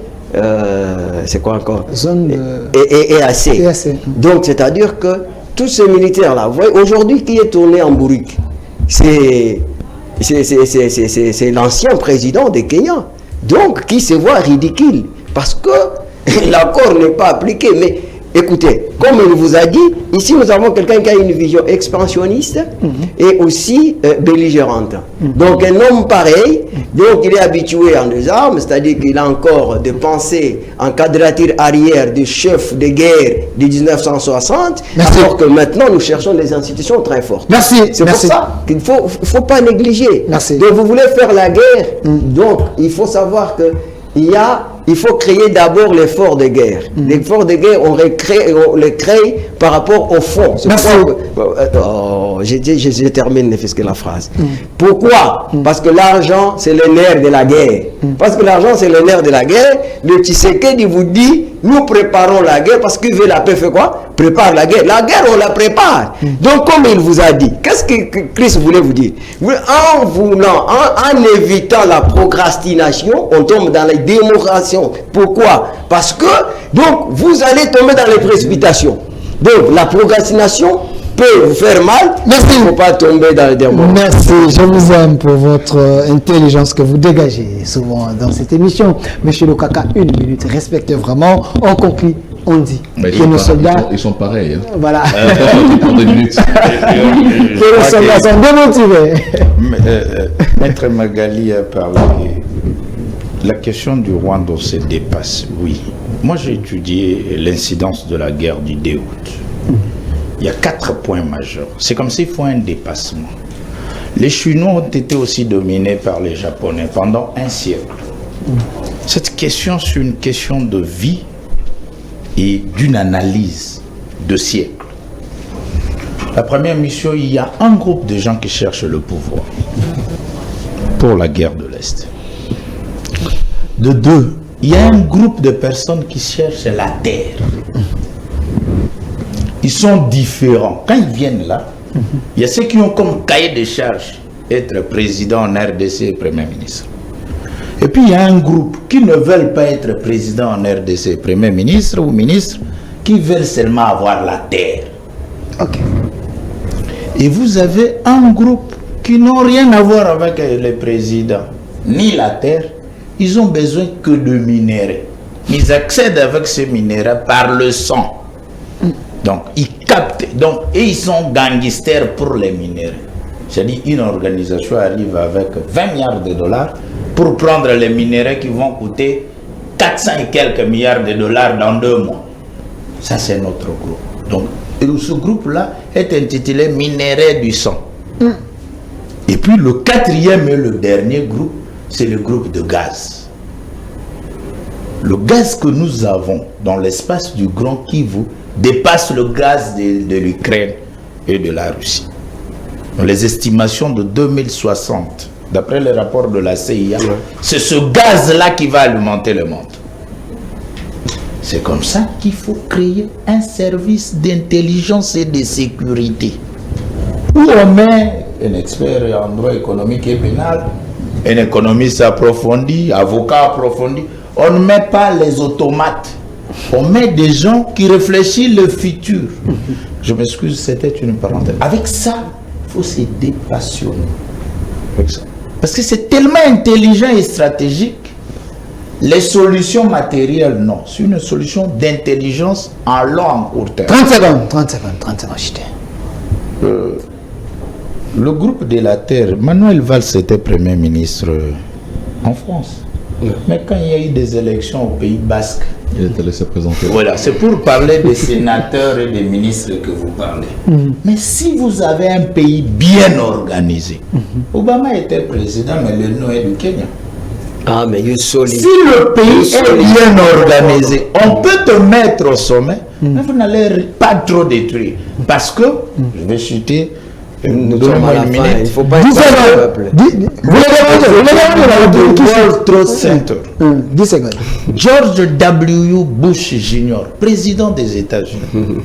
S3: c'est quoi encore?
S1: Zone
S3: EAC. Donc, c'est-à-dire que tous ces militaires-là, vous voyez, aujourd'hui, qui est tourné en bourrique, c'est l'ancien président de Kenya, donc qui se voit ridicule, parce que l'accord n'est pas appliqué. Mais écoutez, comme il vous a dit, ici nous avons quelqu'un qui a une vision expansionniste et aussi belligérante. Donc un homme pareil, donc il est habitué en deux armes, c'est-à-dire qu'il a encore des pensées en quadrature arrière du chef de guerre de 1960, alors que maintenant nous cherchons des institutions très fortes. C'est pour ça qu'il ne faut pas négliger. Donc vous voulez faire la guerre, donc il faut savoir que il faut créer d'abord l'effort de guerre. L'effort de guerre, on le crée par rapport au fond. Je termine la phrase. Pourquoi? Parce que l'argent, c'est le nerf de la guerre. Parce que l'argent, c'est le nerf de la guerre. Le Tshisekedi vous dit, nous préparons la guerre parce qu'il veut la paix, fait quoi? Prépare la guerre. La guerre, on la prépare. Donc, comme il vous a dit, qu'est-ce que Christ voulait vous dire? En évitant la procrastination, on tombe dans les démocrations. Pourquoi? Parce que, donc, vous allez tomber dans les précipitations. Donc, la procrastination peut vous faire mal. Merci. Il ne faut pas tomber dans les démocraties.
S1: Merci, je vous aime pour votre intelligence que vous dégagez souvent dans cette émission. Monsieur Lokaka, 1 minute, respectez vraiment. On conclut, on dit que nos soldats...
S5: Ils sont pareils. Hein.
S1: Voilà.
S5: En 2 minutes.
S1: Que nos soldats sont démotivés.
S4: Maître Magali a parlé. La question du Rwanda se dépasse, oui. Moi, j'ai étudié l'incidence de la guerre du 2 août. Il y a 4 points majeurs. C'est comme s'il faut un dépassement. Les Chinois ont été aussi dominés par les Japonais pendant un siècle. Cette question, c'est une question de vie et d'une analyse de siècle. La première mission, il y a un groupe de gens qui cherchent le pouvoir pour la guerre de l'Est. De 2, il y a un groupe de personnes qui cherchent la terre. Ils sont différents. Quand ils viennent là, il y a ceux qui ont comme cahier de charge être président en RDC et Premier ministre. Et puis il y a un groupe qui ne veulent pas être président en RDC, Premier ministre ou ministre, qui veulent seulement avoir la terre.
S1: Ok.
S4: Et vous avez un groupe qui n'ont rien à voir avec le président, ni la terre. Ils ont besoin que de minéraux. Ils accèdent avec ces minéraux par le sang. Donc, ils captent. Donc, et ils sont gangsters pour les minéraux. C'est-à-dire, une organisation arrive avec 20 milliards de dollars pour prendre les minéraux qui vont coûter 400 et quelques milliards de dollars dans 2 mois. Ça, c'est notre groupe. Donc, ce groupe-là est intitulé Minéraux du sang. Et puis, le 4e et le dernier groupe, c'est le groupe de gaz. Le gaz que nous avons dans l'espace du Grand Kivu dépasse le gaz de l'Ukraine et de la Russie. Les estimations de 2060, d'après les rapports de la CIA, c'est ce gaz-là qui va alimenter le monde. C'est comme ça qu'il faut créer un service d'intelligence et de sécurité, où on met un expert en droit économique et pénal, un économiste approfondi, avocat approfondi. On ne met pas les automates. On met des gens qui réfléchissent le futur. Je m'excuse, c'était une parenthèse. Avec ça, il faut se dépassionner. Avec ça. Parce que c'est tellement intelligent et stratégique. Les solutions matérielles, non. C'est une solution d'intelligence en long, en court terme.
S1: 30 secondes, j'étais.
S4: Le groupe de la Terre, Manuel Valls était Premier ministre en France. Mais quand il y a eu des élections au Pays Basque,
S5: il était laissé présenter.
S4: Voilà, c'est pour parler des sénateurs et des ministres que vous parlez. Mais si vous avez un pays bien organisé, Obama était président, mais le nom est du Kenya.
S3: Ah, mais il est solide.
S4: Si le pays est bien organisé, on peut te mettre au sommet, mais vous n'allez pas trop détruire. Parce que, je vais chuter,
S3: nous sommes à la fin. Il ne faut pas être le peuple.
S4: World Trade Center.
S1: 10 secondes.
S4: George W. Bush Jr., président des États-Unis.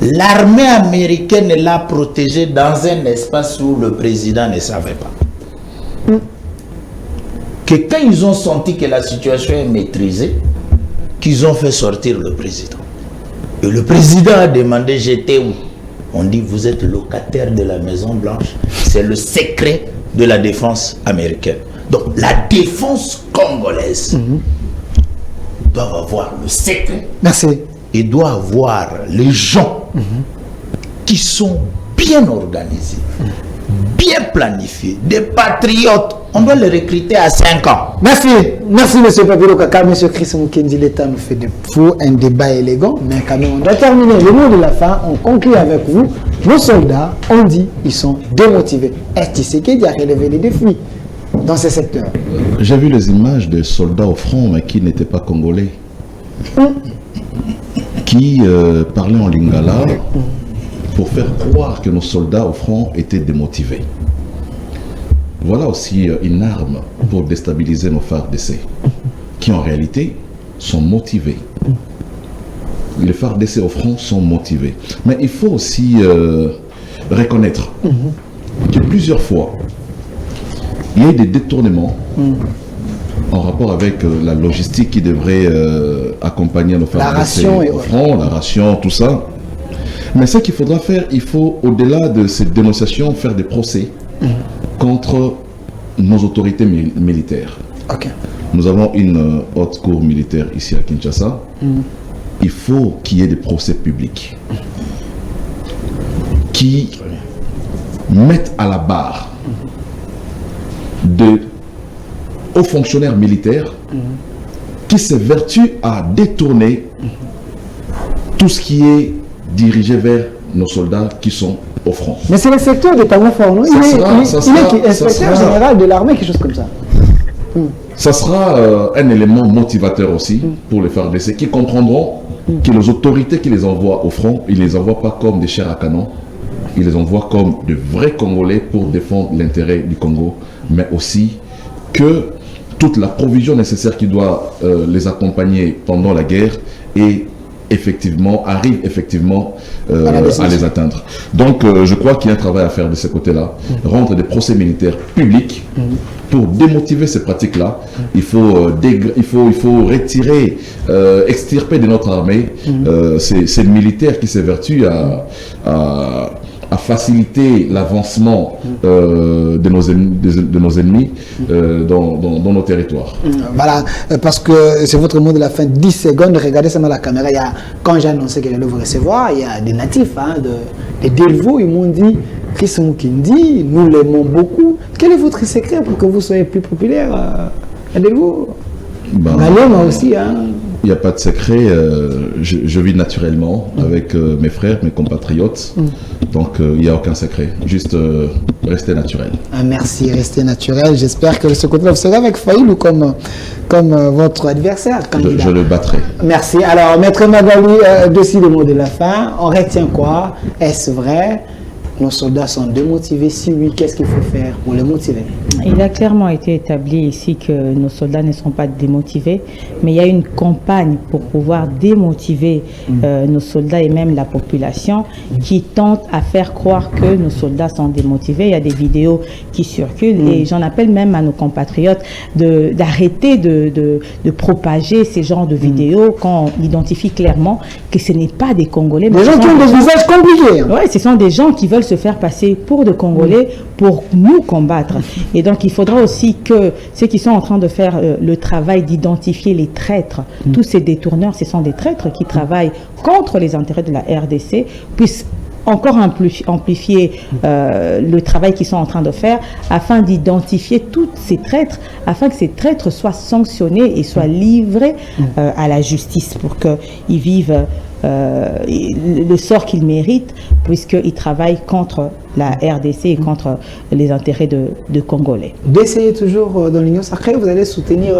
S4: L'armée américaine l'a protégé dans un espace où le président ne savait pas. Que quand ils ont senti que la situation est maîtrisée, qu'ils ont fait sortir le président. Et le président a demandé, j'étais où? On dit, vous êtes locataire de la Maison Blanche. C'est le secret de la défense américaine. Donc, la défense congolaise doit avoir le secret.
S1: Merci.
S4: Et doit avoir les gens qui sont bien organisés, bien planifiés, des patriotes. On doit les recruter à 5 ans.
S1: Merci. Merci, M. Papy Lokaka. M. Chris Mukendi, l'État nous fait de faux un débat élégant, mais quand même, on doit terminer. Le mot de la fin, on conclut avec vous. Nos soldats, on dit, ils sont démotivés. Est-ce que c'est qui a relevé les défis? dans ces secteurs.
S5: J'ai vu les images de soldats au front, mais qui n'étaient pas congolais. Qui parlaient en lingala pour faire croire que nos soldats au front étaient démotivés. Voilà aussi une arme pour déstabiliser nos FARDC, qui en réalité sont motivés. Les FARDC au front sont motivés. Mais il faut aussi reconnaître que plusieurs fois, il y a eu des détournements en rapport avec la logistique qui devrait accompagner nos FARDC au front, la ration, tout ça. Mais ce qu'il faudra faire, il faut, au-delà de cette dénonciation, faire des procès contre nos autorités militaires.
S1: Okay.
S5: Nous avons une haute cour militaire ici à Kinshasa. Il faut qu'il y ait des procès publics qui mettent à la barre de hauts fonctionnaires militaires qui s'évertuent à détourner tout ce qui est dirigé vers nos soldats qui sont au front.
S1: Mais c'est le secteur des talents forts, non? Il est inspecteur général de l'armée, quelque chose comme ça.
S5: Ça sera un élément motivateur aussi pour les FARDC qui comprendront que les autorités qui les envoient au front, ils ne les envoient pas comme des chairs à canon, ils les envoient comme de vrais Congolais pour défendre l'intérêt du Congo, mais aussi que toute la provision nécessaire qui doit les accompagner pendant la guerre arrive effectivement à les atteindre. Donc je crois qu'il y a un travail à faire de ce côté-là, rendre des procès militaires publics pour démotiver ces pratiques-là. Il faut retirer, extirper de notre armée ces militaires qui s'évertuent à faciliter l'avancement de nos ennemis dans nos territoires.
S1: Voilà, parce que c'est votre mot de la fin, 10 secondes, regardez ça dans la caméra. Quand j'ai annoncé que j'allais vous recevoir, il y a des natifs de Delvaux, ils m'ont dit, Chris Mukindi, nous l'aimons beaucoup. Quel est votre secret pour que vous soyez plus populaire à Delvaux? Moi aussi,
S5: il n'y a pas de secret, je vis naturellement avec mes frères, mes compatriotes, donc il n'y a aucun secret, juste rester naturel.
S1: Merci, rester naturel. J'espère que ce côté-là, vous serez avec Faïl ou comme votre adversaire, candidat.
S5: Je le battrai.
S1: Merci. Alors, Maître Magali, dossier le mot de la fin, on retient quoi? Est-ce vrai? Nos soldats sont démotivés? Si oui, qu'est-ce qu'il faut faire pour les motiver?
S2: Il a clairement été établi ici que nos soldats ne sont pas démotivés, mais il y a une campagne pour pouvoir démotiver nos soldats et même la population qui tente à faire croire que nos soldats sont démotivés. Il y a des vidéos qui circulent et j'en appelle même à nos compatriotes d'arrêter de propager ces genres de vidéos quand on identifie clairement que ce n'est pas des Congolais.
S1: Des gens qui ont des visages compliqués.
S2: Oui, ce sont des gens qui veulent se faire passer pour des Congolais pour nous combattre. Et donc il faudra aussi que ceux qui sont en train de faire le travail d'identifier les traîtres, tous ces détourneurs, ce sont des traîtres qui travaillent contre les intérêts de la RDC, puissent encore amplifier le travail qu'ils sont en train de faire afin d'identifier tous ces traîtres, afin que ces traîtres soient sanctionnés et soient livrés à la justice pour qu'ils vivent le sort qu'ils méritent, puisqu'ils travaillent contre la RDC et contre les intérêts de Congolais.
S1: D'essayer toujours dans l'Union sacrée, vous allez soutenir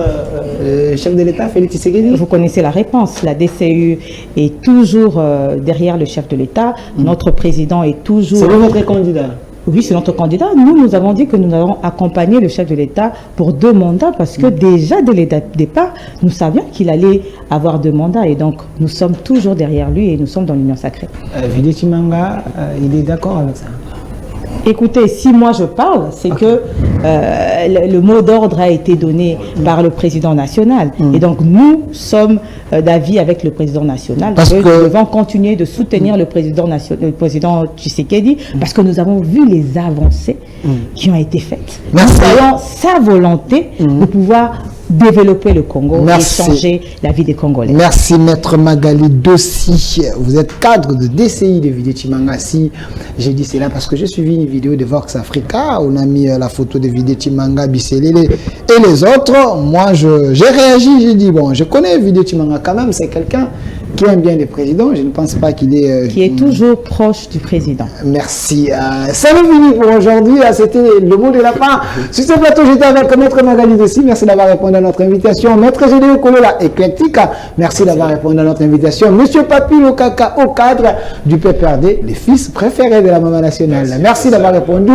S1: le chef de l'État, Félix Tshisekedi?
S2: Vous connaissez la réponse. La DCU est toujours derrière le chef de l'État. Notre président est toujours...
S1: C'est votre candidat?
S2: Oui, c'est notre candidat. Nous avons dit que nous allons accompagner le chef de l'État pour 2 mandats parce que déjà, dès le départ, nous savions qu'il allait avoir 2 mandats et donc nous sommes toujours derrière lui et nous sommes dans l'Union sacrée.
S1: Vidi Tshimanga, il est d'accord avec ça?
S2: Écoutez, si moi je parle, c'est que le mot d'ordre a été donné par le président national. Et donc nous sommes d'avis avec le président national parce que nous devons continuer de soutenir le président Tshisekedi parce que nous avons vu les avancées qui ont été faites. Nous avons sa volonté de pouvoir développer le Congo et changer la vie des Congolais.
S1: Merci Maître Magali Dossi. Vous êtes cadre de DCI de Vidi Tshimanga. Si j'ai dit cela parce que j'ai suivi une vidéo de Vox Africa, on a mis la photo de Vidi Tshimanga, Bisselele et les autres. Moi j'ai réagi, j'ai dit bon, je connais Vidi Tshimanga quand même, c'est quelqu'un qui aime bien le président. Je ne pense pas qu'il est...
S2: qui est toujours proche du président.
S1: Merci. Ça nous finit pour aujourd'hui. C'était le mot de la fin. Sur ce plateau, j'étais avec Maître Magali aussi. Merci d'avoir répondu à notre invitation. Maître Gédéon Kolola, éclectique. Merci d'avoir répondu à notre invitation. Monsieur Papi Lokaka, au cadre du PPRD, les fils préférés de la maman nationale. Merci d'avoir répondu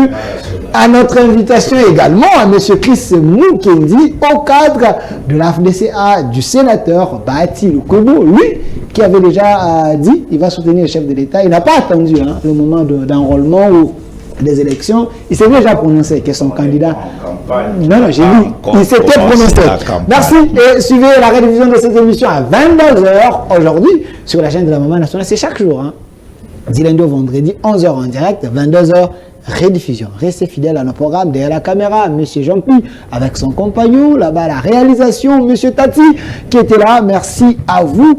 S1: à notre invitation également à Monsieur Chris Mukendi, au cadre de la FDCA du sénateur Bahati Lukobo, lui qui avait déjà dit il va soutenir le chef de l'État. Il n'a pas attendu le moment d'enrôlement ou des élections. Il s'est déjà prononcé que son candidat... Non, j'ai dit, il s'était prononcé. Merci et suivez la rediffusion de cette émission à 22h aujourd'hui sur la chaîne de la maman nationale. C'est chaque jour, du lundi au vendredi, 11h en direct, 22h rediffusion. Restez fidèles à nos programmes. Derrière la caméra, M. Jean-Pierre avec son compagnon. Là-bas, la réalisation, M. Tati qui était là. Merci à vous.